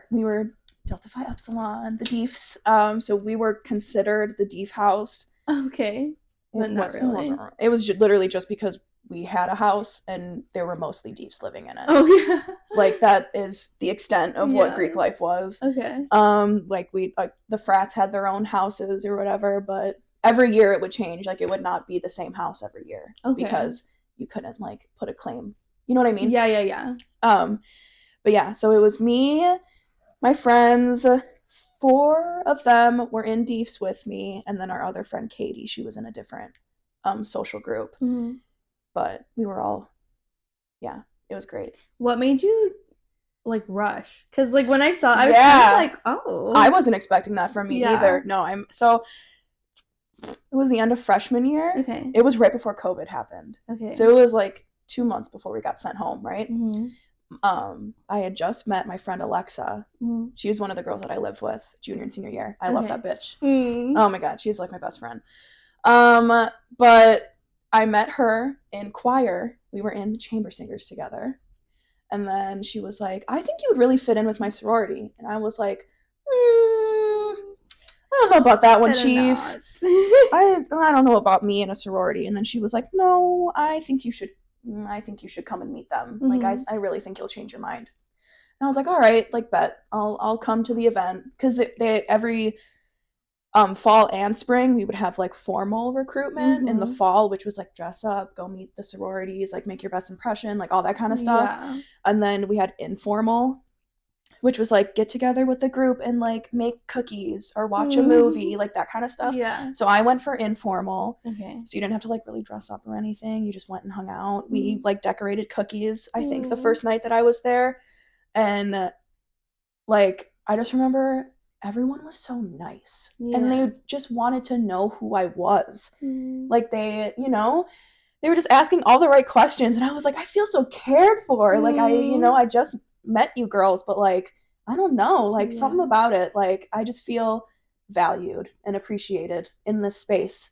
[SPEAKER 2] we were Delta Phi Epsilon, the Deefs. So we were considered the Deef house.
[SPEAKER 1] Okay. But not really.
[SPEAKER 2] It was literally just because we had a house and there were mostly Deefs living in it.
[SPEAKER 1] Oh yeah.
[SPEAKER 2] Like that is the extent of what Greek life was.
[SPEAKER 1] Okay.
[SPEAKER 2] Like the frats had their own houses or whatever, but every year it would change. Like it would not be the same house every year because you couldn't like put a claim. You know what I mean?
[SPEAKER 1] Yeah.
[SPEAKER 2] But yeah, so it was me, my friends. 4 of them were in Deefs with me, and then our other friend Katie, she was in a different social group. But we were all, it was great.
[SPEAKER 1] What made you like rush? Because like when I saw, I was kind of like, oh,
[SPEAKER 2] I wasn't expecting that from me either. No, it was the end of freshman year.
[SPEAKER 1] Okay.
[SPEAKER 2] It was right before COVID happened.
[SPEAKER 1] Okay.
[SPEAKER 2] So it was like 2 months before we got sent home, right? I had just met my friend Alexa. She was one of the girls that I lived with junior and senior year. I love that bitch. Oh my god, she's like my best friend. But I met her in choir. We were in the chamber singers together. And then she was like, I think you would really fit in with my sorority. And I was like, I don't know about that one, Chief. I don't know about me in a sorority. And then she was like, no, I think you should come and meet them. Like I really think you'll change your mind. And I was like, all right, like bet I'll come to the event, because they every fall and spring we would have like formal recruitment in the fall, which was like dress up, go meet the sororities, like make your best impression, like all that kind of stuff. And then we had informal, which was like get together with the group and like make cookies or watch a movie, like that kind of stuff. So I went for informal. Okay. So you didn't have to like really dress up or anything. You just went and hung out. We like decorated cookies, I think, the first night that I was there. And like I just remember everyone was so nice. And they just wanted to know who I was. Like they were just asking all the right questions, and I was like, I feel so cared for. Like I just met you girls, but like I don't know, like something about it, like I just feel valued and appreciated in this space.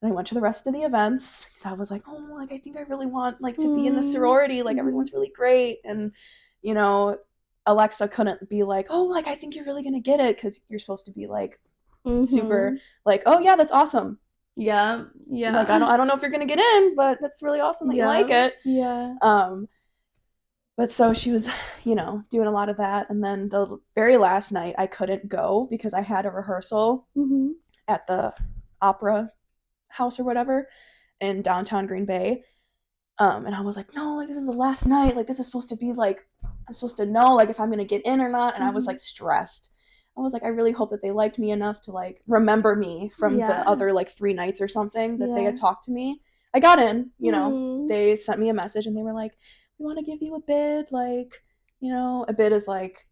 [SPEAKER 2] And I went to the rest of the events because I was like, oh, like I think I really want like to be in the sorority, like everyone's really great. And Alexa couldn't be like, oh, like I think you're really gonna get it, because you're supposed to be like super like, oh yeah, that's awesome. Like I don't know if you're gonna get in, but that's really awesome that you like it. But so she was, doing a lot of that. And then the very last night I couldn't go because I had a rehearsal at the opera house or whatever in downtown Green Bay. And I was like, no, like this is the last night. Like this is supposed to be like, I'm supposed to know like if I'm going to get in or not. And I was like stressed. I was like, I really hope that they liked me enough to like remember me from the other like 3 nights or something that they had talked to me. I got in, they sent me a message and they were like, we want to give you a bid, like, a bid is like,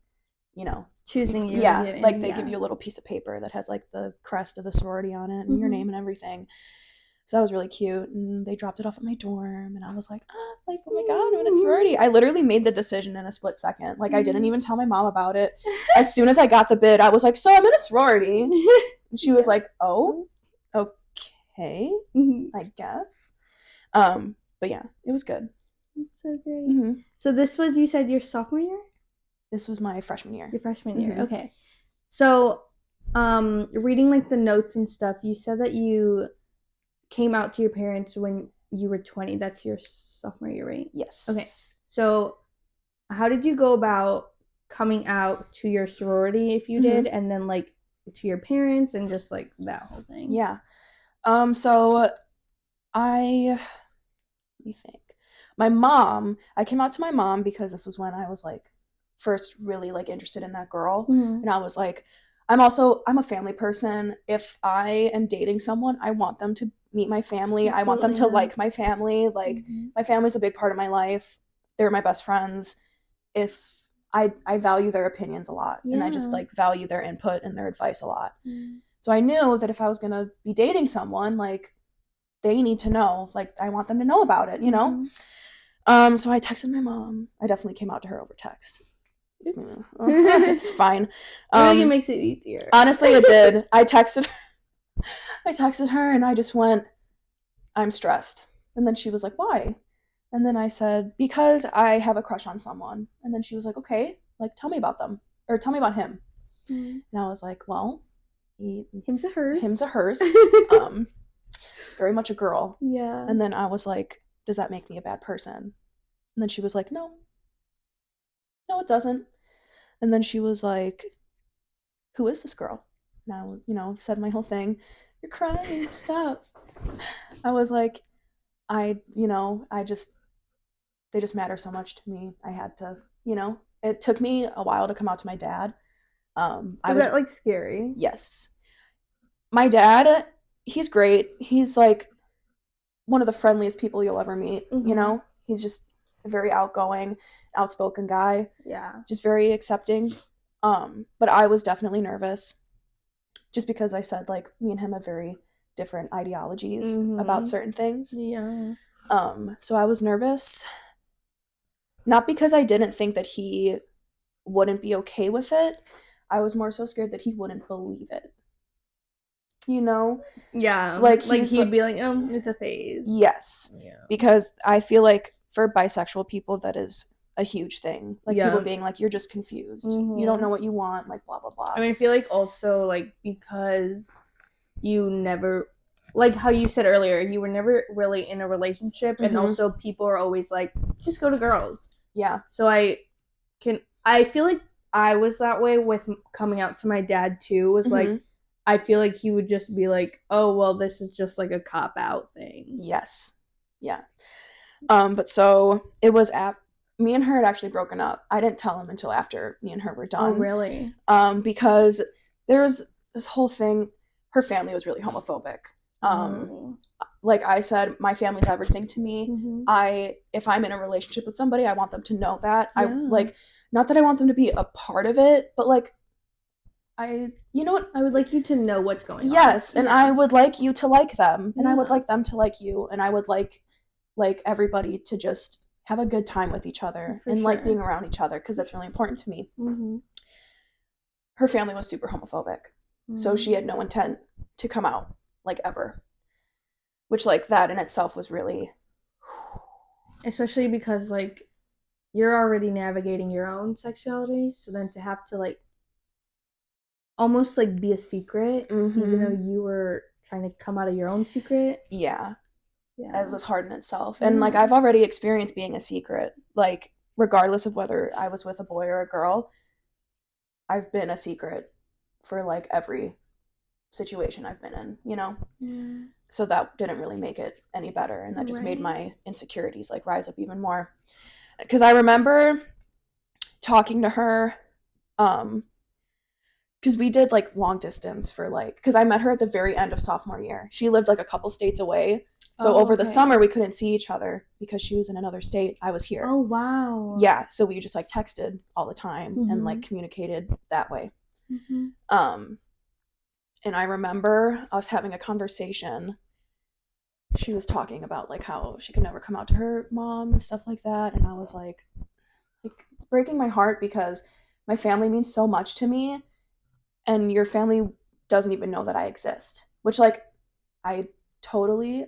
[SPEAKER 2] choosing you. Yeah, like they give you a little piece of paper that has like the crest of the sorority on it and your name and everything. So that was really cute, and they dropped it off at my dorm, and I was like, like, oh my god, I'm in a sorority. I literally made the decision in a split second. Like, I didn't even tell my mom about it. As soon as I got the bid, I was like, so I'm in a sorority. And she was like, oh, okay, I guess. But yeah, it was good.
[SPEAKER 1] That's so great. So this was, you said, your sophomore year?
[SPEAKER 2] This was my freshman year.
[SPEAKER 1] Your freshman year, okay. So, reading like the notes and stuff, you said that you came out to your parents when you were 20. That's your sophomore year, right?
[SPEAKER 2] Yes.
[SPEAKER 1] Okay. So, how did you go about coming out to your sorority, if you did, and then like to your parents and just like that whole thing?
[SPEAKER 2] Yeah. So let me think. I came out to my mom because this was when I was like first really like interested in that girl. And I was like, I'm a family person. If I am dating someone, I want them to meet my family. I want them to like my family. Like my family's a big part of my life. They're my best friends. If I value their opinions a lot, and I just like value their input and their advice a lot. So I knew that if I was gonna be dating someone, like they need to know, like I want them to know about it, you know? So I texted my mom. I definitely came out to her over text. It's fine.
[SPEAKER 1] I think it makes it easier.
[SPEAKER 2] Honestly, it did. I texted her and I just went, I'm stressed. And then she was like, why? And then I said, because I have a crush on someone. And then she was like, okay, like tell me about them. Or tell me about him. And I was like, well,
[SPEAKER 1] him's a hers.
[SPEAKER 2] Very much a girl.
[SPEAKER 1] Yeah.
[SPEAKER 2] And then I was like, does that make me a bad person? And then she was like, no, it doesn't. And then she was like, who is this girl? And I, said my whole thing. You're crying, stop. I was like, they just matter so much to me. I had to, it took me a while to come out to my dad.
[SPEAKER 1] Was that like scary?
[SPEAKER 2] Yes. My dad, he's great. He's like one of the friendliest people you'll ever meet, He's just a very outgoing, outspoken guy.
[SPEAKER 1] Yeah.
[SPEAKER 2] Just very accepting. But I was definitely nervous just because I said like me and him have very different ideologies about certain things.
[SPEAKER 1] Yeah.
[SPEAKER 2] So I was nervous. Not because I didn't think that he wouldn't be okay with it. I was more so scared that he wouldn't believe it.
[SPEAKER 1] Yeah.
[SPEAKER 2] Like
[SPEAKER 1] he'd be like, it's a phase.
[SPEAKER 2] Yes.
[SPEAKER 1] Yeah.
[SPEAKER 2] Because I feel like for bisexual people, that is a huge thing. Like people being like, you're just confused. You don't know what you want, like blah, blah, blah.
[SPEAKER 1] I mean, I feel like also like because you never, like how you said earlier, you were never really in a relationship, and also people are always like, just go to girls.
[SPEAKER 2] Yeah.
[SPEAKER 1] So I feel like I was that way with coming out to my dad too, was like, I feel like he would just be like, oh, well, this is just like a cop-out thing.
[SPEAKER 2] Yes. Yeah. But so it was me and her had actually broken up. I didn't tell him until after me and her were done.
[SPEAKER 1] Oh, really?
[SPEAKER 2] Because there was this whole thing, her family was really homophobic. Like I said, my family's everything to me. If I'm in a relationship with somebody, I want them to know that. I like, not that I want them to be a part of it, but like, you know what?
[SPEAKER 1] I would like you to know what's going on.
[SPEAKER 2] Yes, and I would like you to like them, and I would like them to like you, and I would like everybody to just have a good time with each other and like being around each other, because that's really important to me. Her family was super homophobic, so she had no intent to come out, like, ever. Which, like, that in itself was really...
[SPEAKER 1] Especially because, like, you're already navigating your own sexuality, so then to have to, like, almost, like, be a secret, even though you were trying to come out of your own secret.
[SPEAKER 2] Yeah. It was hard in itself. And, like, I've already experienced being a secret. Like, regardless of whether I was with a boy or a girl, I've been a secret for, like, every situation I've been in, you know?
[SPEAKER 1] Yeah.
[SPEAKER 2] So that didn't really make it any better, and that just made my insecurities, like, rise up even more. Because I remember talking to her, because we did, like, long distance for, like, because I met her at the very end of sophomore year. She lived, like, a couple states away. So over the summer, we couldn't see each other because she was in another state. I was here.
[SPEAKER 1] Oh, wow.
[SPEAKER 2] Yeah, so we just, like, texted all the time and, like, communicated that way. And I remember us having a conversation. She was talking about, like, how she could never come out to her mom and stuff like that. And I was like, it's breaking my heart because my family means so much to me. And your family doesn't even know that I exist. Which, like, I totally,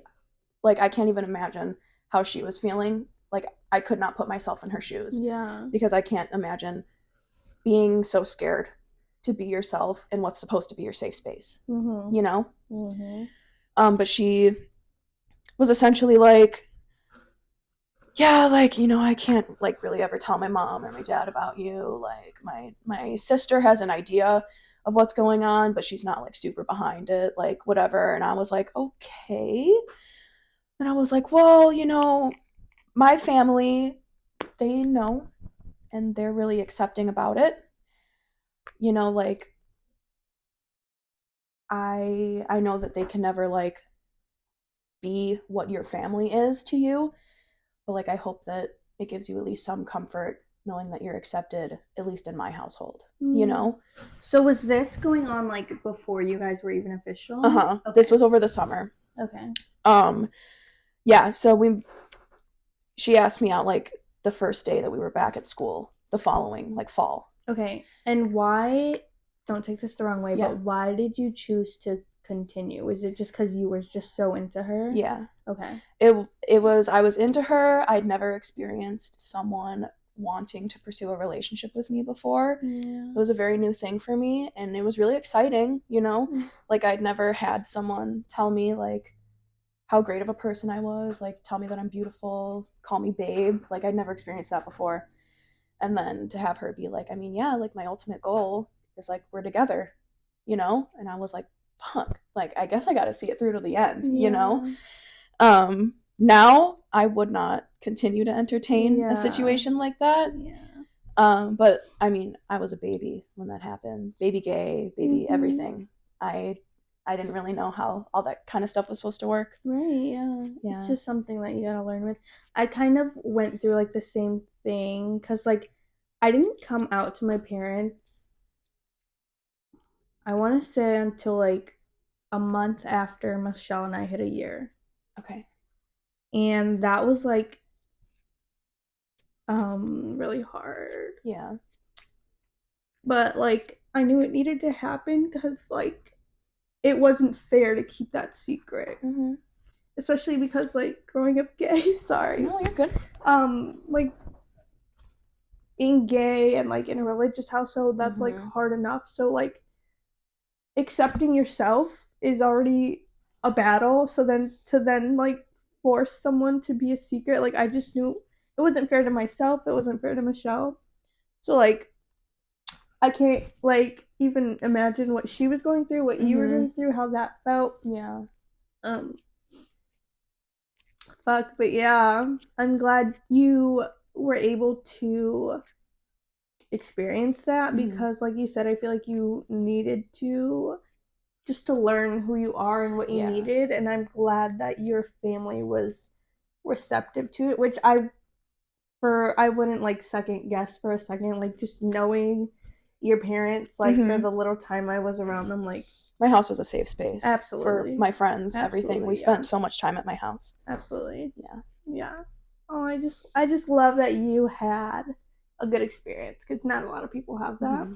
[SPEAKER 2] like, I can't even imagine how she was feeling. Like, I could not put myself in her shoes.
[SPEAKER 1] Yeah.
[SPEAKER 2] Because I can't imagine being so scared to be yourself in what's supposed to be your safe space. You know? But she was essentially like, yeah, like, you know, I can't, like, really ever tell my mom or my dad about you. Like, my sister has an idea of what's going on, but she's not, like, super behind it, like, whatever. And I was like, okay. And I was like, well, you know, my family, they know, and they're really accepting about it. You know, like, I know that they can never, like, be what your family is to you, but, like, I hope that it gives you at least some comfort knowing that you're accepted, at least in my household, you know?
[SPEAKER 1] So was this going on, like, before you guys were even official?
[SPEAKER 2] Okay. This was over the summer.
[SPEAKER 1] Okay.
[SPEAKER 2] Yeah, so she asked me out, like, the first day that we were back at school, the following, like, fall.
[SPEAKER 1] Okay. And why, don't take this the wrong way, but why did you choose to continue? Was it just because you were just so into her?
[SPEAKER 2] Yeah.
[SPEAKER 1] Okay.
[SPEAKER 2] It was, I was into her. I'd never experienced someone wanting to pursue a relationship with me before.
[SPEAKER 1] Yeah.
[SPEAKER 2] It was a very new thing for me, and it was really exciting, you know? Like, I'd never had someone tell me, like, how great of a person I was, like, tell me that I'm beautiful, call me babe. Like, I'd never experienced that before. And then to have her be like, I mean, yeah, like, my ultimate goal is, like, we're together, you know? And I was like, fuck, like, I guess I gotta see it through to the end, you know? Now I would not continue to entertain a situation like that. But I mean, I was a baby when that happened. Baby gay, baby everything. I didn't really know how all that kind of stuff was supposed to work.
[SPEAKER 1] Right, yeah. It's just something that you gotta learn with. I kind of went through, like, the same thing, because, like, I didn't come out to my parents, I want to say, until, like, a month after Michelle and I hit a year.
[SPEAKER 2] Okay.
[SPEAKER 1] And that was, like, really hard.
[SPEAKER 2] Yeah.
[SPEAKER 1] But, like, I knew it needed to happen because, like, it wasn't fair to keep that secret. Especially because, like, growing up gay, sorry.
[SPEAKER 2] No, you're good.
[SPEAKER 1] Like, being gay and, like, in a religious household, that's like hard enough. So, like, accepting yourself is already a battle. So then to like force someone to be a secret, like, I just knew it wasn't fair to myself. It wasn't fair to Michelle. So, like, I can't, like, even imagine what she was going through, what you were going through, how that felt.
[SPEAKER 2] Yeah.
[SPEAKER 1] Fuck, but yeah, I'm glad you were able to experience that because, like you said, I feel like you needed to just to learn who you are and what you needed, and I'm glad that your family was receptive to it, which I wouldn't, like, second guess for a second, like, just knowing your parents, like, for the little time I was around them, like,
[SPEAKER 2] my house was a safe space.
[SPEAKER 1] Absolutely.
[SPEAKER 2] For my friends, everything. We spent so much time at my house.
[SPEAKER 1] Absolutely. Yeah. Oh, I just love that you had a good experience, because not a lot of people have that.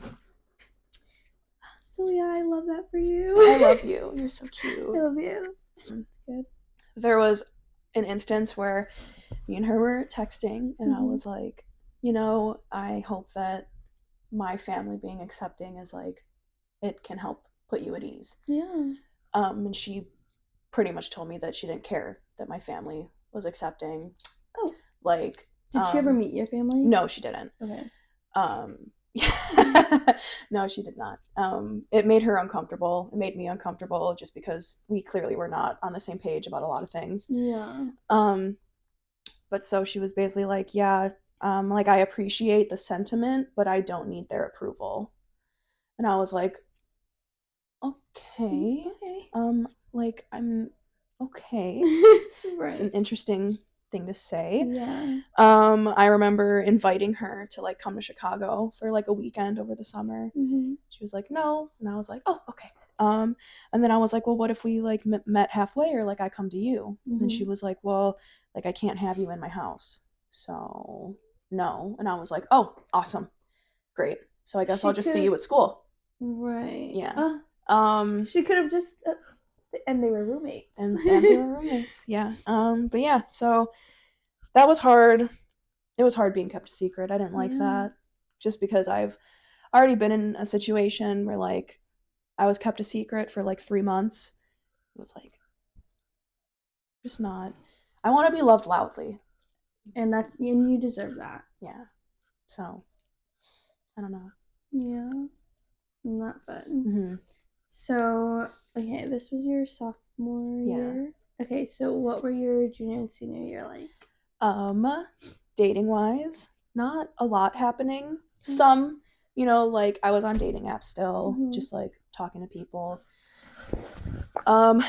[SPEAKER 1] So yeah, I love that for you.
[SPEAKER 2] I love you. You're so cute.
[SPEAKER 1] I love you. It's good.
[SPEAKER 2] There was an instance where me and her were texting, and I was like, you know, I hope that my family being accepting is, like, it can help put you at ease.
[SPEAKER 1] Yeah.
[SPEAKER 2] And she pretty much told me that she didn't care that my family was accepting.
[SPEAKER 1] Oh.
[SPEAKER 2] Like,
[SPEAKER 1] did she ever meet your family?
[SPEAKER 2] No, she didn't.
[SPEAKER 1] Okay.
[SPEAKER 2] No, she did not. It made her uncomfortable. It made me uncomfortable just because we clearly were not on the same page about a lot of things.
[SPEAKER 1] Yeah.
[SPEAKER 2] But so she was basically like, yeah, like, I appreciate the sentiment, but I don't need their approval. And I was like, okay. Like, I'm okay. Right. It's an interesting thing to say.
[SPEAKER 1] Yeah.
[SPEAKER 2] I remember inviting her to, like, come to Chicago for, like, a weekend over the summer. She was like, no. And I was like, oh, okay. And then I was like, well, what if we, like, met halfway, or, like, I come to you? And she was like, well, like, I can't have you in my house, so no. And I was like, oh, awesome, great. So I guess I'll just see you at school.
[SPEAKER 1] Right.
[SPEAKER 2] Yeah.
[SPEAKER 1] She could have just and they were roommates.
[SPEAKER 2] And they were roommates. Yeah. But yeah, so that was hard. It was hard being kept a secret. I didn't like that, just because I've already been in a situation where, like, I was kept a secret for, like, 3 months. It was like, just not. I want to be loved loudly,
[SPEAKER 1] and you deserve that.
[SPEAKER 2] Yeah. So I don't know.
[SPEAKER 1] Yeah. Not fun. So, okay, this was your sophomore year. Okay, so what were your junior and senior year like?
[SPEAKER 2] Dating wise, not a lot happening. Some, you know, like I was on dating apps still, just like talking to people. A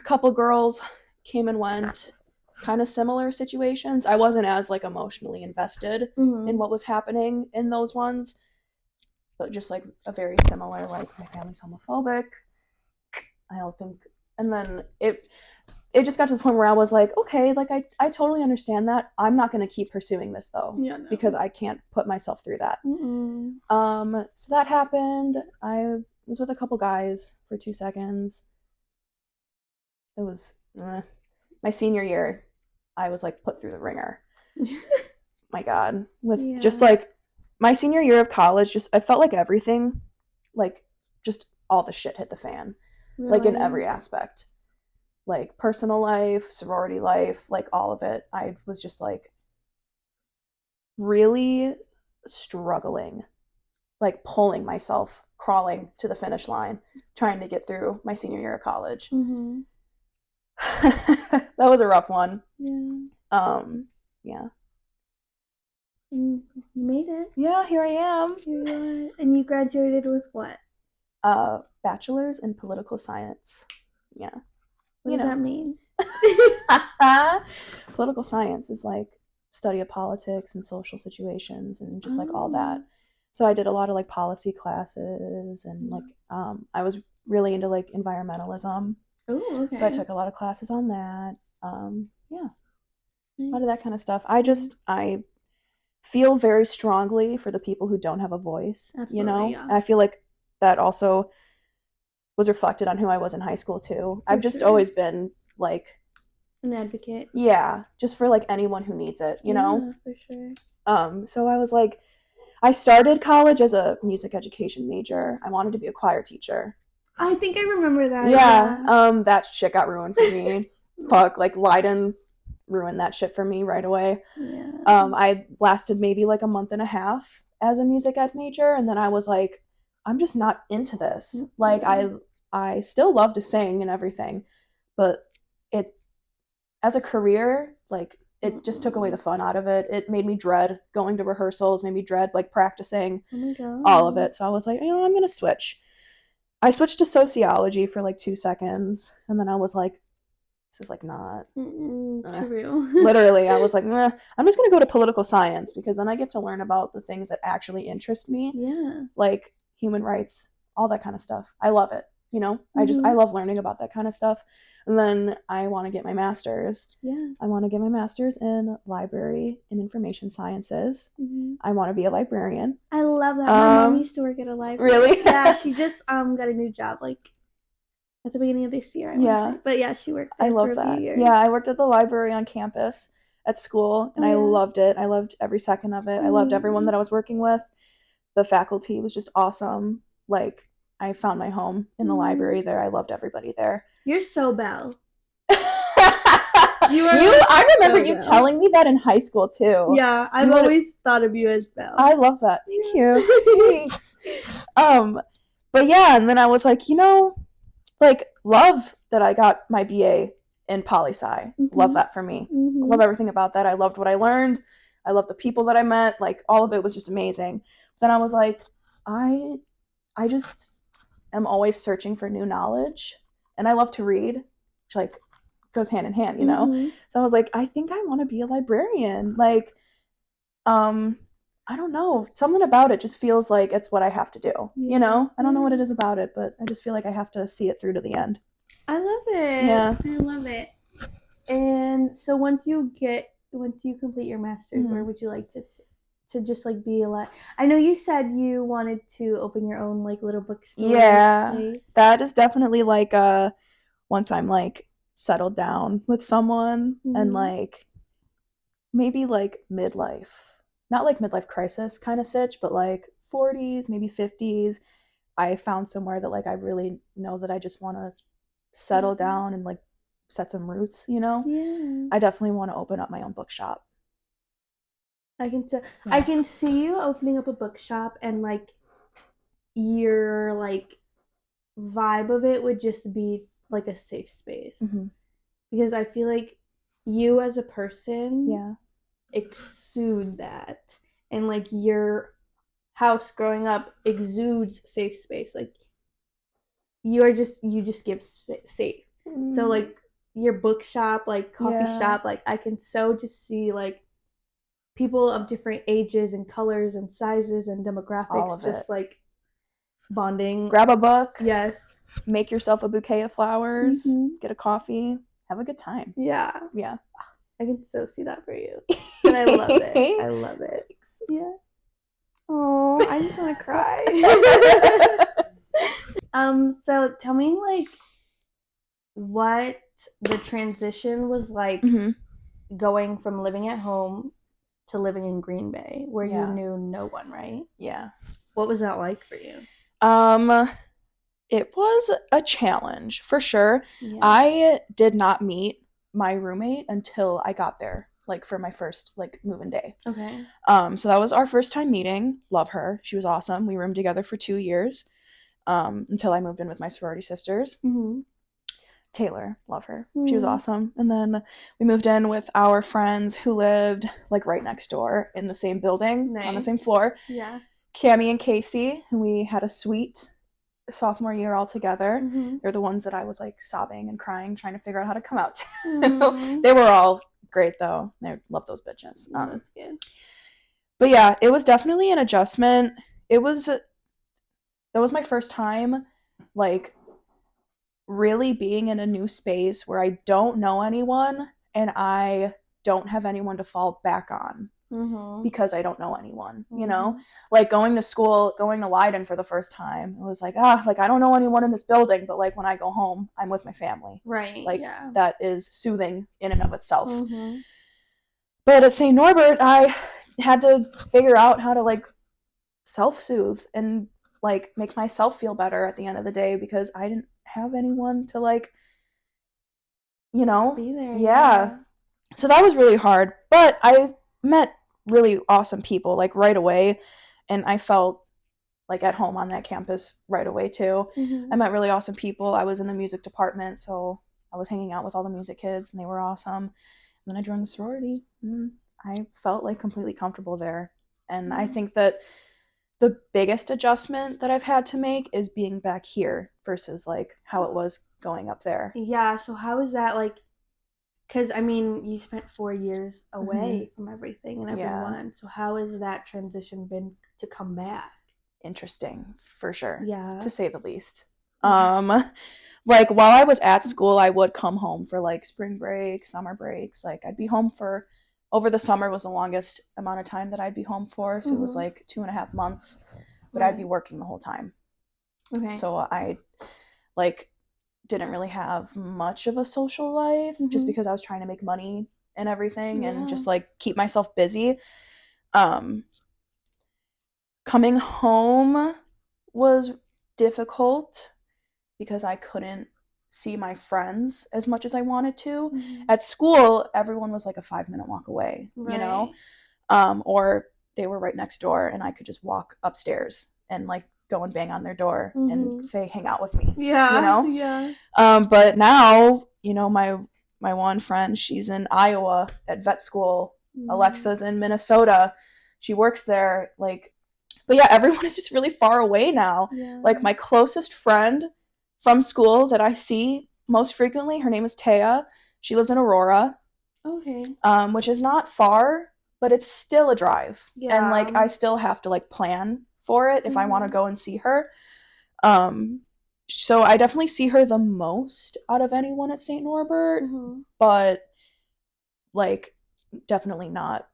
[SPEAKER 2] couple girls came and went, kind of similar situations. I wasn't as like emotionally invested in what was happening in those ones, but just like a very similar, like my family's homophobic. I don't think, and then it just got to the point where I was like, okay, like I totally understand that. I'm not going to keep pursuing this though, because I can't put myself through that. So that happened. I was with a couple guys for 2 seconds. It was my senior year. I was like put through the ringer. My God, with just like my senior year of college, just I felt like everything, like just all the shit hit the fan, like in every aspect. Like personal life, sorority life, like all of it. I was just like really struggling, like pulling myself, crawling to the finish line, trying to get through my senior year of college. That was a rough one. Yeah.
[SPEAKER 1] You made it.
[SPEAKER 2] Yeah, here I am.
[SPEAKER 1] And you graduated with what?
[SPEAKER 2] Bachelor's in political science. Yeah.
[SPEAKER 1] What does that mean?
[SPEAKER 2] Political science is like study of politics and social situations and just like all that. So I did a lot of like policy classes and like I was really into like environmentalism.
[SPEAKER 1] Oh, okay.
[SPEAKER 2] So I took a lot of classes on that. Yeah. A lot of that kind of stuff. I feel very strongly for the people who don't have a voice. Absolutely, you know? Yeah. And I feel like that also was reflected on who I was in high school too. I've just always been like
[SPEAKER 1] an advocate.
[SPEAKER 2] Yeah, just for like anyone who needs it, you know?
[SPEAKER 1] For sure.
[SPEAKER 2] So I was like, I started college as a music education major. I wanted to be a choir teacher.
[SPEAKER 1] I think I remember that.
[SPEAKER 2] Yeah. That shit got ruined for me. Fuck, like Leiden ruined that shit for me right away.
[SPEAKER 1] Yeah.
[SPEAKER 2] I lasted maybe like a month and a half as a music ed major, and then I was like, I'm just not into this. Like I still love to sing and everything, but it as a career, like it just took away the fun out of it. It made me dread going to rehearsals, made me dread like practicing, all of it. So I was like, you know, I'm gonna switch. I switched to sociology for like 2 seconds, and then I was like, this is like not
[SPEAKER 1] true.
[SPEAKER 2] Literally, I was like, I'm just gonna go to political science because then I get to learn about the things that actually interest me.
[SPEAKER 1] Yeah.
[SPEAKER 2] Like human rights, all that kind of stuff. I love it. You know, I love learning about that kind of stuff. And then I want to get my master's.
[SPEAKER 1] Yeah.
[SPEAKER 2] I want to get my master's in library and information sciences. I want to be a librarian.
[SPEAKER 1] I love that. My mom used to work at a library.
[SPEAKER 2] Really?
[SPEAKER 1] Yeah, she just got a new job like at the beginning of this year, I want to say. But yeah, she worked there for a few years.
[SPEAKER 2] Yeah, I worked at the library on campus at school, and I loved it. I loved every second of it. I loved everyone that I was working with. The faculty was just awesome. Like, I found my home in the library there. I loved everybody there.
[SPEAKER 1] You're so Belle.
[SPEAKER 2] I remember you telling me that in high school too.
[SPEAKER 1] Yeah, I've always thought of you as Belle.
[SPEAKER 2] I love that. Thank you. Thanks. But yeah, and then I was like, you know, like, love that I got my BA in poli-sci. Love that for me. Love everything about that. I loved what I learned. I loved the people that I met. Like, all of it was just amazing. But then I was like, I just am always searching for new knowledge, and I love to read, which like goes hand in hand, you know. So I was like, I think I want to be a librarian. Like, I don't know, something about it just feels like it's what I have to do. You know, I don't know what it is about it, but I just feel like I have to see it through to the end.
[SPEAKER 1] I love it.
[SPEAKER 2] Yeah,
[SPEAKER 1] I love it. And so once you complete your master's, where would you like to just like be I know you said you wanted to open your own like little bookstore.
[SPEAKER 2] Yeah,
[SPEAKER 1] place.
[SPEAKER 2] That is definitely like once I'm like settled down with someone and like maybe like midlife, not like midlife crisis kind of sitch, but like 40s, maybe 50s, I found somewhere that like I really know that I just want to settle down and like set some roots, you know. I definitely want to open up my own bookshop.
[SPEAKER 1] I can see you opening up a bookshop, and like your like vibe of it would just be like a safe space, because I feel like you as a person exude that, and like your house growing up exudes safe space. Like you just give safe. So like your bookshop, like coffee shop, like I can so just see like people of different ages and colors and sizes and demographics just like bonding.
[SPEAKER 2] Grab a book.
[SPEAKER 1] Yes.
[SPEAKER 2] Make yourself a bouquet of flowers. Get a coffee. Have a good time.
[SPEAKER 1] Yeah.
[SPEAKER 2] Yeah.
[SPEAKER 1] I can so see that for you. And I love it. I love it. Yeah. Oh, I just want to cry. So tell me like what the transition was like going from living at home to living in Green Bay, where you knew no one, right?
[SPEAKER 2] Yeah.
[SPEAKER 1] What was that like for you?
[SPEAKER 2] It was a challenge for sure. Yeah. I did not meet my roommate until I got there, like for my first like move-in day.
[SPEAKER 1] Okay.
[SPEAKER 2] So that was our first time meeting. Love her. She was awesome. We roomed together for 2 years until I moved in with my sorority sisters. Taylor, love her. She was awesome. And then we moved in with our friends who lived like right next door in the same building on the same floor.
[SPEAKER 1] Yeah.
[SPEAKER 2] Cammie and Casey, and we had a suite sophomore year all together. They're the ones that I was like sobbing and crying trying to figure out how to come out to. They were all great though. I love those bitches.
[SPEAKER 1] That's good.
[SPEAKER 2] But yeah, it was definitely an adjustment. That was my first time like really being in a new space where I don't know anyone and I don't have anyone to fall back on. Because I don't know anyone, you know? Like going to school, going to Leiden for the first time, it was like, like I don't know anyone in this building, but like when I go home, I'm with my family.
[SPEAKER 1] Right.
[SPEAKER 2] Like that is soothing in and of itself. But at St. Norbert, I had to figure out how to like self-soothe and like make myself feel better at the end of the day because I didn't have anyone to like, you know,
[SPEAKER 1] be there.
[SPEAKER 2] Yeah. So that was really hard, but I met really awesome people like right away, and I felt like at home on that campus right away too. I met really awesome people. I was in the music department, so I was hanging out with all the music kids and they were awesome. And then I joined the sorority and I felt like completely comfortable there. And I think that the biggest adjustment that I've had to make is being back here versus like how it was going up there.
[SPEAKER 1] Yeah, so how is that like? Because, I mean, you spent 4 years away from everything and everyone. So how has that transition been to come back?
[SPEAKER 2] Interesting, for sure.
[SPEAKER 1] Yeah.
[SPEAKER 2] To say the least. Like, while I was at school, I would come home for, like, spring break, summer breaks. Like, I'd be home for... Over the summer was the longest amount of time that I'd be home for. So it was, like, 2.5 months. But I'd be working the whole time.
[SPEAKER 1] Okay.
[SPEAKER 2] So I, like... didn't really have much of a social life just because I was trying to make money and everything and just like keep myself busy. Coming home was difficult because I couldn't see my friends as much as I wanted to. At school, everyone was like a 5-minute walk away, you know, or they were right next door and I could just walk upstairs and like go and bang on their door and say, hang out with me.
[SPEAKER 1] Yeah.
[SPEAKER 2] You know?
[SPEAKER 1] Yeah.
[SPEAKER 2] But now, you know, my one friend, she's in Iowa at vet school. Alexa's in Minnesota. She works there. Like, but yeah, everyone is just really far away now.
[SPEAKER 1] Yeah.
[SPEAKER 2] Like my closest friend from school that I see most frequently, her name is Taya. She lives in Aurora.
[SPEAKER 1] Okay.
[SPEAKER 2] Which is not far, but it's still a drive.
[SPEAKER 1] Yeah.
[SPEAKER 2] And like I still have to like plan for it if I want to go and see her. So I definitely see her the most out of anyone at St. Norbert, but like definitely not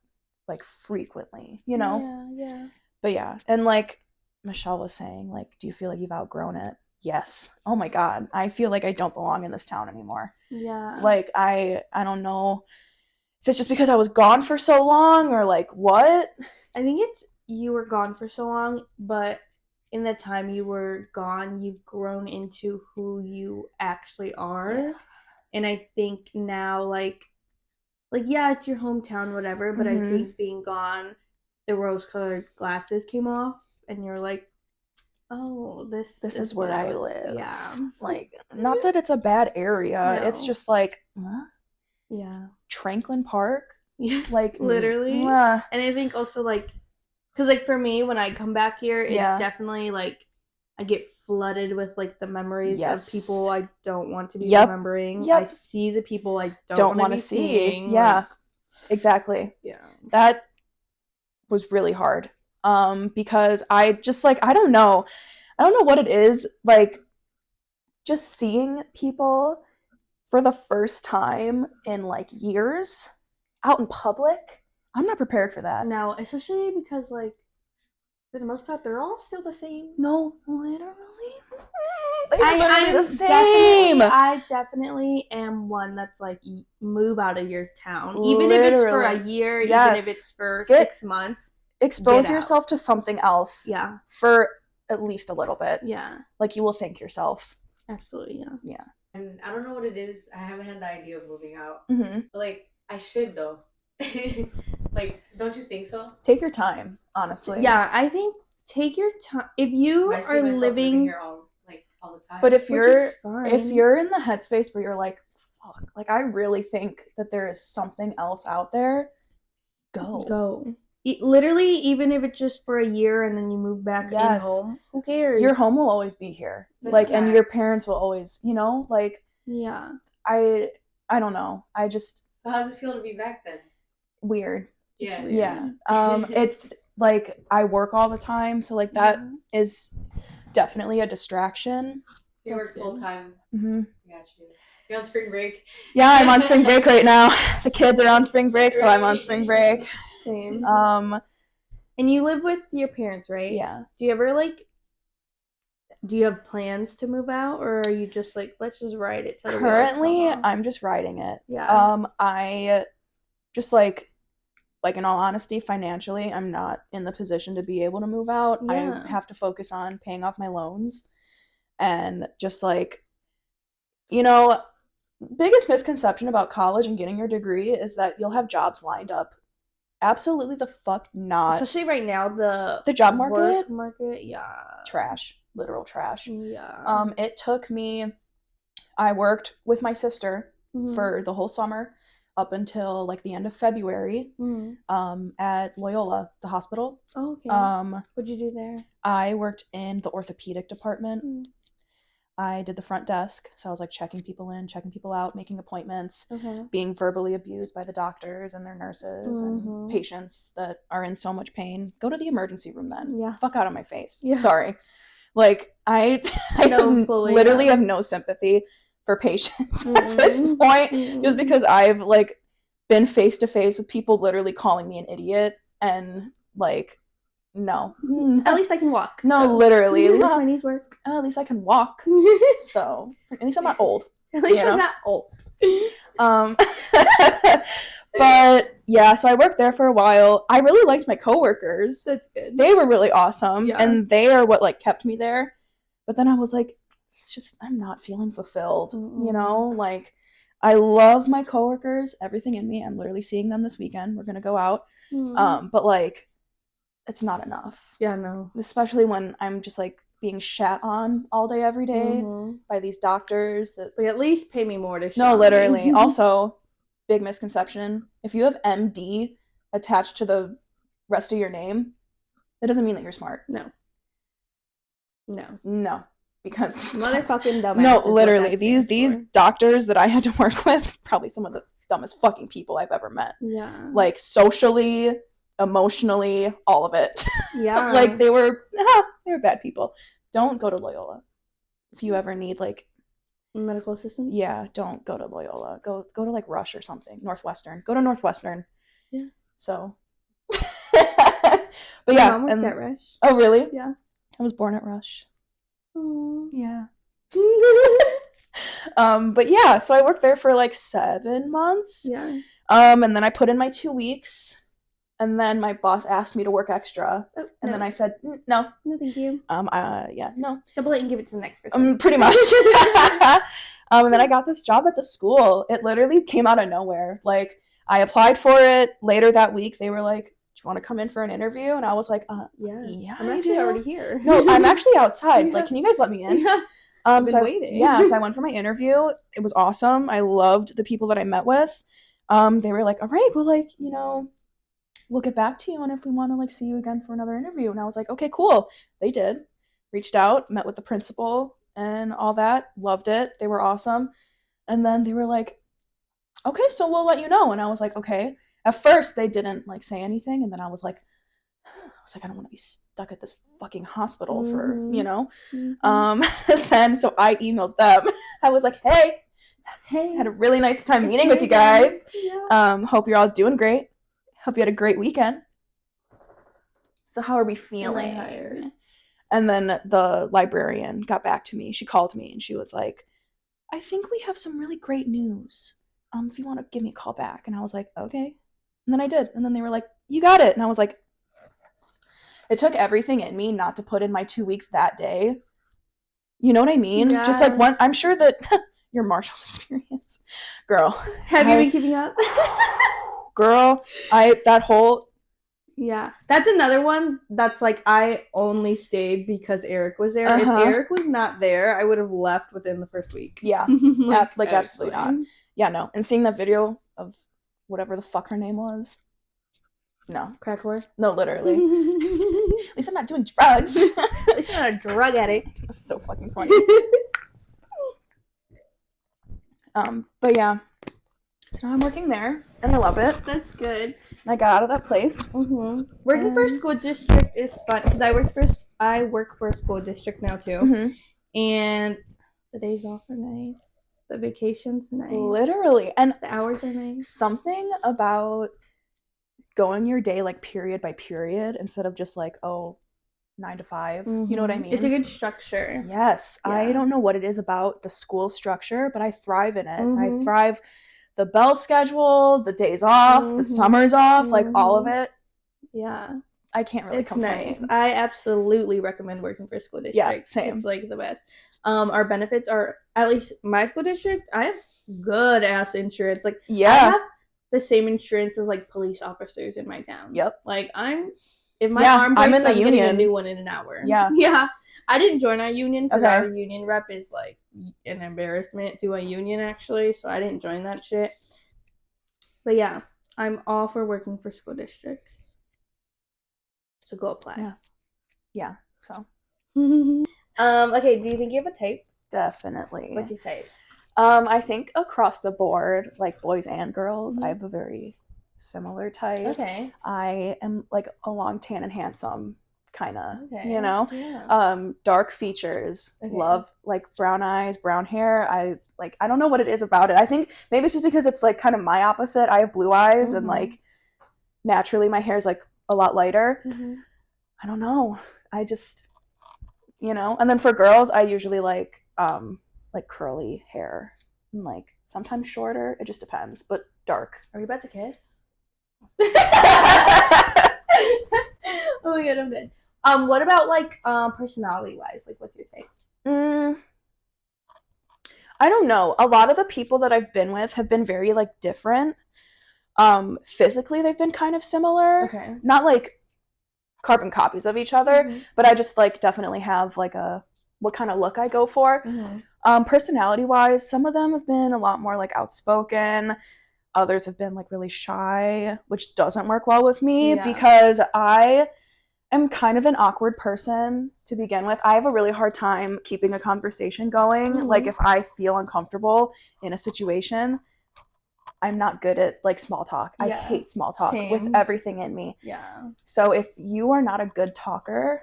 [SPEAKER 2] like frequently, you know?
[SPEAKER 1] Yeah.
[SPEAKER 2] But yeah, and like Michelle was saying, like, do you feel like you've outgrown it? Yes. Oh my God. I feel like I don't belong in this town anymore.
[SPEAKER 1] Yeah.
[SPEAKER 2] Like I don't know if it's just because I was gone for so long or like what.
[SPEAKER 1] I think it's you were gone for so long, but in the time you were gone, you've grown into who you actually are. Yeah. And I think now, like yeah, it's your hometown, whatever, but I think being gone, the rose-colored glasses came off, and you're like, oh, this
[SPEAKER 2] is where I live.
[SPEAKER 1] Yeah.
[SPEAKER 2] Like, not that it's a bad area. No. It's just like,
[SPEAKER 1] yeah.
[SPEAKER 2] Tranklin Park?
[SPEAKER 1] Yeah.
[SPEAKER 2] Like,
[SPEAKER 1] literally. And I think also, like, Because, like, for me, when I come back here, it
[SPEAKER 2] Yeah.
[SPEAKER 1] definitely, like, I get flooded with, like, the memories
[SPEAKER 2] Yes.
[SPEAKER 1] of people I don't want to be
[SPEAKER 2] Yep.
[SPEAKER 1] remembering.
[SPEAKER 2] Yep.
[SPEAKER 1] I see the people I don't want to be
[SPEAKER 2] see.
[SPEAKER 1] seeing.
[SPEAKER 2] Yeah.
[SPEAKER 1] Like,
[SPEAKER 2] exactly.
[SPEAKER 1] yeah.
[SPEAKER 2] That was really hard. Because I just, like, I don't know what it is, like, just seeing people for the first time in, like, years out in public. I'm not prepared for that.
[SPEAKER 1] No, especially because, like, for the most part, they're all still the same.
[SPEAKER 2] No, literally. They're literally the same.
[SPEAKER 1] I definitely am one that's like, move out of your town. Even if it's for a year, even if it's for 6 months.
[SPEAKER 2] Expose yourself to something else.
[SPEAKER 1] Yeah.
[SPEAKER 2] For at least a little bit.
[SPEAKER 1] Yeah.
[SPEAKER 2] Like, you will thank yourself.
[SPEAKER 1] Absolutely, yeah.
[SPEAKER 2] Yeah.
[SPEAKER 3] And I don't know what it is. I haven't had the idea of moving out.
[SPEAKER 2] Mm-hmm.
[SPEAKER 3] But, like, I should, though. Like, don't you think so?
[SPEAKER 2] Take your time, honestly.
[SPEAKER 1] Yeah, I think take your time. If you are living
[SPEAKER 3] here all the time.
[SPEAKER 2] But if you're in the headspace where you're like, fuck, like, I really think that there is something else out there, go.
[SPEAKER 1] Literally, even if it's just for a year and then you move back in home, who cares?
[SPEAKER 2] Your home will always be here. Like, and your parents will always, you know, like,
[SPEAKER 1] yeah.
[SPEAKER 2] I don't know. I just.
[SPEAKER 3] So how does it feel to be back then?
[SPEAKER 2] Weird.
[SPEAKER 3] Yeah.
[SPEAKER 2] Yeah. It's like, I work all the time, so, like, that is definitely a distraction.
[SPEAKER 3] So you work full time.
[SPEAKER 2] Mm-hmm.
[SPEAKER 3] Got you. You're on spring break.
[SPEAKER 2] Yeah, I'm on spring break right now. The kids are on spring break, so I'm on spring break.
[SPEAKER 1] Same. And you live with your parents, right?
[SPEAKER 2] Yeah.
[SPEAKER 1] Do you ever, like, do you have plans to move out, or are you just like, let's just ride it till the wheels
[SPEAKER 2] Currently,
[SPEAKER 1] come off?
[SPEAKER 2] I'm just riding it.
[SPEAKER 1] Yeah.
[SPEAKER 2] I just, like, in all honesty, financially, I'm not in the position to be able to move out.
[SPEAKER 1] Yeah.
[SPEAKER 2] I have to focus on paying off my loans and just, like, you know, biggest misconception about college and getting your degree is that you'll have jobs lined up. Absolutely the fuck not.
[SPEAKER 1] Especially right now, the
[SPEAKER 2] job market,
[SPEAKER 1] yeah,
[SPEAKER 2] trash, literal trash.
[SPEAKER 1] Yeah.
[SPEAKER 2] It took me. I worked with my sister for the whole summer up until, like, the end of February. At Loyola, the hospital.
[SPEAKER 1] Oh, okay. What'd you do there?
[SPEAKER 2] I worked in the orthopedic department. I did the front desk, so I was, like, checking people in, checking people out, making appointments, being verbally abused by the doctors and their nurses and patients that are in so much pain. Go to the emergency room then.
[SPEAKER 1] Yeah.
[SPEAKER 2] Fuck out of my face.
[SPEAKER 1] Yeah.
[SPEAKER 2] Sorry. Like, I literally have no sympathy for patients at this point, just because I've, like, been face to face with people literally calling me an idiot, and, like, no.
[SPEAKER 1] At least I can walk.
[SPEAKER 2] No,
[SPEAKER 1] so.
[SPEAKER 2] Literally.
[SPEAKER 1] At least my knees work.
[SPEAKER 2] At least I can walk. So, at least I'm not old.
[SPEAKER 1] At least I'm not old.
[SPEAKER 2] But yeah, so I worked there for a while. I really liked my coworkers.
[SPEAKER 1] That's good.
[SPEAKER 2] They were really awesome,
[SPEAKER 1] Yeah.
[SPEAKER 2] and they are what, like, kept me there. But then I was like, it's just, I'm not feeling fulfilled, you know? Like, I love my coworkers, everything in me. I'm literally seeing them this weekend. We're gonna go out. But, like, it's not enough.
[SPEAKER 1] Yeah, no.
[SPEAKER 2] Especially when I'm just, like, being shat on all day, every day by these doctors that.
[SPEAKER 1] Like, at least pay me more to shit.
[SPEAKER 2] No, literally. Also, big misconception. If you have MD attached to the rest of your name, that doesn't mean that you're smart.
[SPEAKER 1] No.
[SPEAKER 2] Because
[SPEAKER 1] motherfucking dumbass.
[SPEAKER 2] No, literally. These doctors that I had to work with, probably some of the dumbest fucking people I've ever met.
[SPEAKER 1] Yeah.
[SPEAKER 2] Like, socially, emotionally, all of it.
[SPEAKER 1] Yeah.
[SPEAKER 2] Like, they were bad people. Don't go to Loyola. If you ever need, like,
[SPEAKER 1] medical assistance?
[SPEAKER 2] Yeah, don't go to Loyola. Go to, like, Rush or something. Northwestern. Go to Northwestern.
[SPEAKER 1] Yeah.
[SPEAKER 2] So. But yeah.
[SPEAKER 1] My mom worked at Rush.
[SPEAKER 2] Oh, really?
[SPEAKER 1] Yeah.
[SPEAKER 2] I was born at Rush.
[SPEAKER 1] Aww.
[SPEAKER 2] Yeah. But yeah, so I worked there for, like, 7 months.
[SPEAKER 1] Yeah.
[SPEAKER 2] And then I put in my 2 weeks, and then my boss asked me to work extra, and then I said no.
[SPEAKER 1] No, thank you.
[SPEAKER 2] Yeah, no.
[SPEAKER 1] Double it and give it to the next person.
[SPEAKER 2] Pretty much. And then I got this job at the school. It literally came out of nowhere. Like, I applied for it. Later that week, they were like, "Do you want to come in for an interview?" And I was like, yeah,
[SPEAKER 1] I'm actually already here.
[SPEAKER 2] No, I'm actually outside. Like, can you guys let me in?
[SPEAKER 1] Yeah. I've been waiting.
[SPEAKER 2] So I went for my interview. It was awesome. I loved the people that I met with. They were like, all right, well, like, you know, we'll get back to you and if we want to like see you again for another interview. And I was like, okay, cool. They did. Reached out, met with the principal and all that. Loved it. They were awesome. And then they were like, okay, so we'll let you know. And I was like, okay. At first they didn't like say anything, and then I was like, I don't want to be stuck at this fucking hospital for, you know. Then so I emailed them. I was like, hey, had a really nice time meeting with you guys. Hope you're all doing great. Hope you had a great weekend. So how are we feeling? And then the librarian got back to me. She called me and she was like, I think we have some really great news. If you want to give me a call back. And I was like, okay. And then I did. And then they were like, you got it. And I was like, yes. It took everything in me not to put in my 2 weeks that day. You know what I mean? Yeah. Just like one, I'm sure that your Marshall's experience, girl.
[SPEAKER 1] Have you been keeping up?
[SPEAKER 2] Girl,
[SPEAKER 1] yeah, that's another one that's like I only stayed because Eric was there. If Eric was not there, I would have left within the first week.
[SPEAKER 2] Yeah, like absolutely not. Yeah, no. And seeing that video of whatever the fuck her name was. No.
[SPEAKER 1] Crack whore?
[SPEAKER 2] No, literally. At least I'm not doing drugs.
[SPEAKER 1] At least I'm not a drug addict.
[SPEAKER 2] That's so fucking funny. But yeah. So now I'm working there, and I love it.
[SPEAKER 1] That's good.
[SPEAKER 2] I got out of that place.
[SPEAKER 1] Working for a school district is fun, because I work for a school district now, too. And the days off are nice. The vacation's nice.
[SPEAKER 2] Literally. And
[SPEAKER 1] the hours are nice.
[SPEAKER 2] Something about going your day like period by period instead of just like 9 to 5. You know what I mean?
[SPEAKER 1] It's a good structure.
[SPEAKER 2] Yes. Yeah. I don't know what it is about the school structure, but I thrive in it. I thrive the bell schedule, the days off, the summers off, like all of it.
[SPEAKER 1] Yeah.
[SPEAKER 2] I can't really complain.
[SPEAKER 1] It's nice. I absolutely recommend working for a school district.
[SPEAKER 2] Yeah, same.
[SPEAKER 1] It's like the best. Our benefits are, at least my school district, I have good ass insurance. Like, I have the same insurance as like police officers in my town.
[SPEAKER 2] Yep.
[SPEAKER 1] Like, if my arm breaks, I'm getting a new one in an hour.
[SPEAKER 2] Yeah.
[SPEAKER 1] Yeah. I didn't join our union because our union rep is like an embarrassment to a union, actually. So I didn't join that shit. But yeah, I'm all for working for school districts. So go apply.
[SPEAKER 2] Yeah. So.
[SPEAKER 1] Okay, do you think you have a type?
[SPEAKER 2] Definitely.
[SPEAKER 1] What'd you type?
[SPEAKER 2] I think across the board, like boys and girls, I have a very similar type.
[SPEAKER 1] Okay.
[SPEAKER 2] I am like a long, tan, and handsome kind of, you know?
[SPEAKER 1] Yeah.
[SPEAKER 2] Dark features. Okay. Love like brown eyes, brown hair. I don't know what it is about it. I think maybe it's just because it's like kind of my opposite. I have blue eyes and like naturally my hair is like a lot lighter. I don't know. I just, you know. And then for girls, I usually like curly hair and like sometimes shorter. It just depends, but dark.
[SPEAKER 1] Are we about to kiss? Oh my god, I'm good. What about like personality wise? Like, what's your type?
[SPEAKER 2] I don't know. A lot of the people that I've been with have been very like different. Physically they've been kind of similar.
[SPEAKER 1] Okay.
[SPEAKER 2] Not like carbon copies of each other, but I just like definitely have like what kind of look I go for. Personality wise, some of them have been a lot more like outspoken. Others have been like really shy, which doesn't work well with me because I am kind of an awkward person to begin with. I have a really hard time keeping a conversation going. Like if I feel uncomfortable in a situation, I'm not good at like small talk. I hate small talk with everything in me. Yeah. So if you are not a good talker,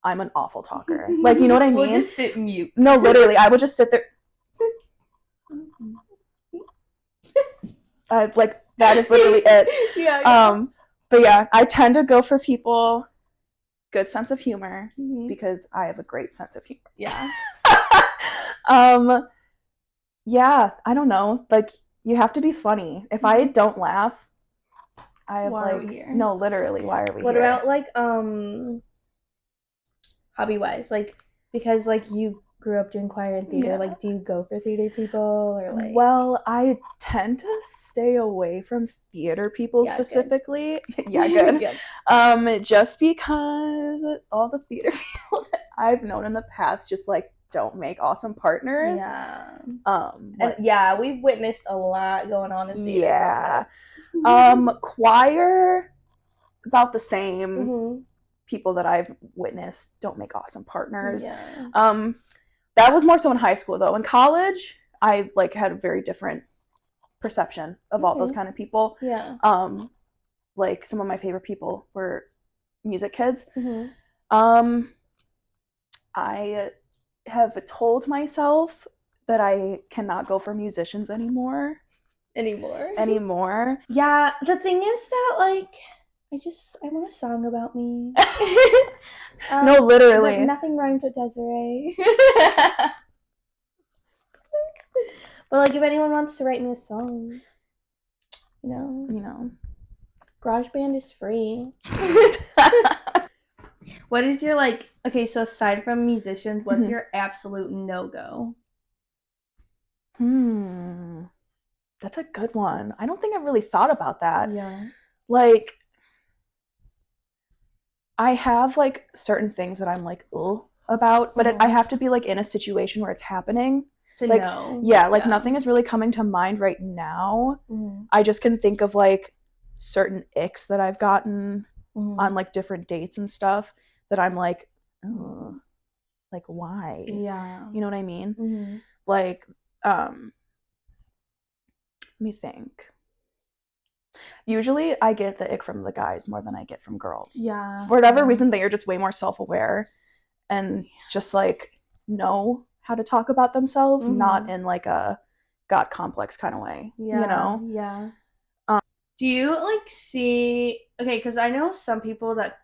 [SPEAKER 2] I'm an awful talker. Like, you know what I mean?
[SPEAKER 1] We'll just sit mute.
[SPEAKER 2] No, literally, I would just sit there. Like that is literally it. But yeah, I tend to go for people good sense of humor because I have a great sense of humor.
[SPEAKER 1] Yeah.
[SPEAKER 2] Yeah, I don't know. Like you have to be funny. If I don't laugh, I have
[SPEAKER 1] why are we here?
[SPEAKER 2] No, literally, why are we
[SPEAKER 1] what
[SPEAKER 2] here?
[SPEAKER 1] What about like hobby wise? Like because like you grew up doing choir and theater, like do you go for theater people or like?
[SPEAKER 2] Well, I tend to stay away from theater people specifically. Good. Yeah, good. Good. Just because all the theater people that I've known in the past just like don't make awesome partners.
[SPEAKER 1] Yeah. And we've witnessed a lot going on in theater.
[SPEAKER 2] Yeah. Choir, about the same. People that I've witnessed don't make awesome partners. That was more so in high school, though. In college, I like had a very different perception of all those kind of people. Like some of my favorite people were music kids. I have told myself that I cannot go for musicians anymore.
[SPEAKER 1] Yeah, the thing is that, like, I want a song about me.
[SPEAKER 2] No, literally.
[SPEAKER 1] But nothing rhymes with Desiree. But, like, if anyone wants to write me a song, you know, GarageBand is free. What is your, like, okay, so aside from musicians, what's your absolute no-go?
[SPEAKER 2] That's a good one. I don't think I've really thought about that.
[SPEAKER 1] Yeah.
[SPEAKER 2] Like, I have, like, certain things that I'm, like, about, but I have to be, like, in a situation where it's happening.
[SPEAKER 1] To
[SPEAKER 2] like,
[SPEAKER 1] know.
[SPEAKER 2] Yeah, like, nothing is really coming to mind right now. I just can think of, like, certain icks that I've gotten on, like, different dates and stuff that I'm like, ugh, like, why?
[SPEAKER 1] Yeah.
[SPEAKER 2] You know what I mean? Like, let me think. Usually I get the ick from the guys more than I get from girls.
[SPEAKER 1] Yeah.
[SPEAKER 2] For whatever reason, they are just way more self-aware and just, like, know how to talk about themselves, not in, like, a God complex kind of way.
[SPEAKER 1] Yeah. Do you, like, see... Okay, because I know some people that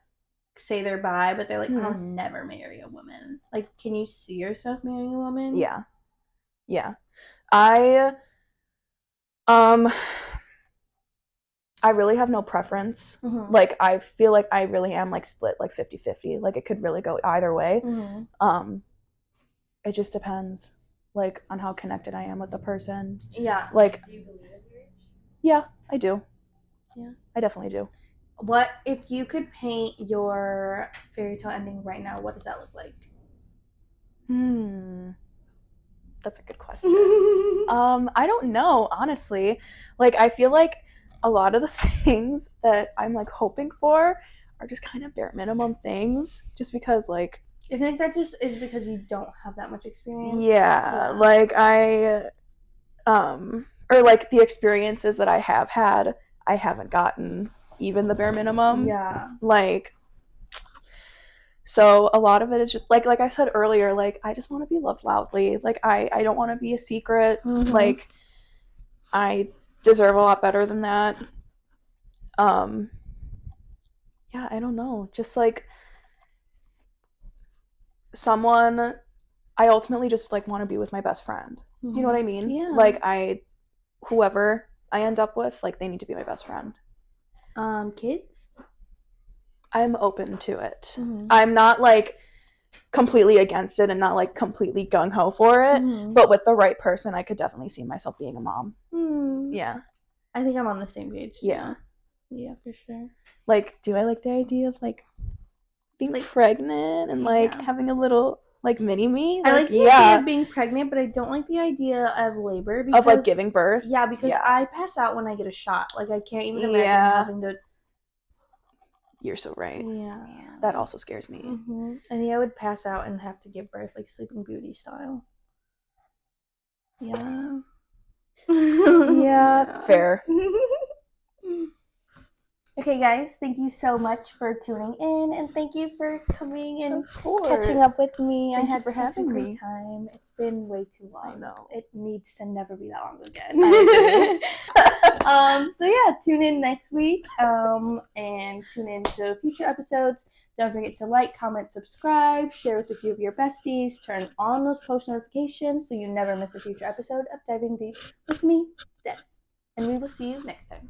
[SPEAKER 1] say they're bi, but they're like, I'll never marry a woman. Like, can you see yourself marrying a woman?
[SPEAKER 2] Yeah. I really have no preference. Like, I feel like I really am, like, split, like, 50-50. Like, it could really go either way. It just depends, like, on how connected I am with the person.
[SPEAKER 1] Yeah.
[SPEAKER 2] Like,
[SPEAKER 3] Do you believe in marriage?
[SPEAKER 2] Yeah, I do.
[SPEAKER 1] Yeah.
[SPEAKER 2] I definitely do.
[SPEAKER 1] What if you could paint your fairy tale ending right now? What does that look like?
[SPEAKER 2] That's a good question. I don't know, honestly. Like, I feel like a lot of the things that I'm, like, hoping for are just kind of bare minimum things, just because, like,
[SPEAKER 1] I think that just is because you don't have that much experience.
[SPEAKER 2] Yeah. Like, or, like, the experiences that I have had, I haven't gotten even the bare minimum.
[SPEAKER 1] Yeah.
[SPEAKER 2] Like, so a lot of it is just, like I said earlier, like, I just want to be loved loudly. Like, I don't want to be a secret. Like, I deserve a lot better than that. Yeah, I don't know. Just, like, someone... I ultimately just, like, want to be with my best friend. Do you know what I mean?
[SPEAKER 1] Yeah.
[SPEAKER 2] Like, whoever I end up with, like, they need to be my best friend.
[SPEAKER 1] Kids?
[SPEAKER 2] I'm open to it. I'm not, like, completely against it and not, like, completely gung-ho for it. But with the right person, I could definitely see myself being a mom. Yeah.
[SPEAKER 1] I think I'm on the same page.
[SPEAKER 2] Yeah.
[SPEAKER 1] Yeah, for sure.
[SPEAKER 2] Like, do I like the idea of, like, being, like, pregnant and, like, having a little, like, mini-me?
[SPEAKER 1] I like the idea of being pregnant, but I don't like the idea of labor. Because,
[SPEAKER 2] of, like, giving birth?
[SPEAKER 1] Yeah, because I pass out when I get a shot. Like, I can't even imagine having to...
[SPEAKER 2] You're so right.
[SPEAKER 1] Yeah.
[SPEAKER 2] That also scares me.
[SPEAKER 1] I think I would pass out and have to give birth, like, Sleeping Beauty style.
[SPEAKER 2] Yeah. Yeah, fair.
[SPEAKER 1] Okay, guys, thank you so much for tuning in, and thank you for coming and catching up with me.
[SPEAKER 2] Thank
[SPEAKER 1] I had
[SPEAKER 2] you for
[SPEAKER 1] such
[SPEAKER 2] having
[SPEAKER 1] a great
[SPEAKER 2] me.
[SPEAKER 1] time. It's been way too long.
[SPEAKER 2] I know.
[SPEAKER 1] It needs to never be that long again.
[SPEAKER 2] I agree.
[SPEAKER 1] So yeah, tune in next week, and tune in to future episodes. Don't forget to like, comment, subscribe, share with a few of your besties, turn on those post notifications so you never miss a future episode of Diving Deep with me, Des. And we will see you next time.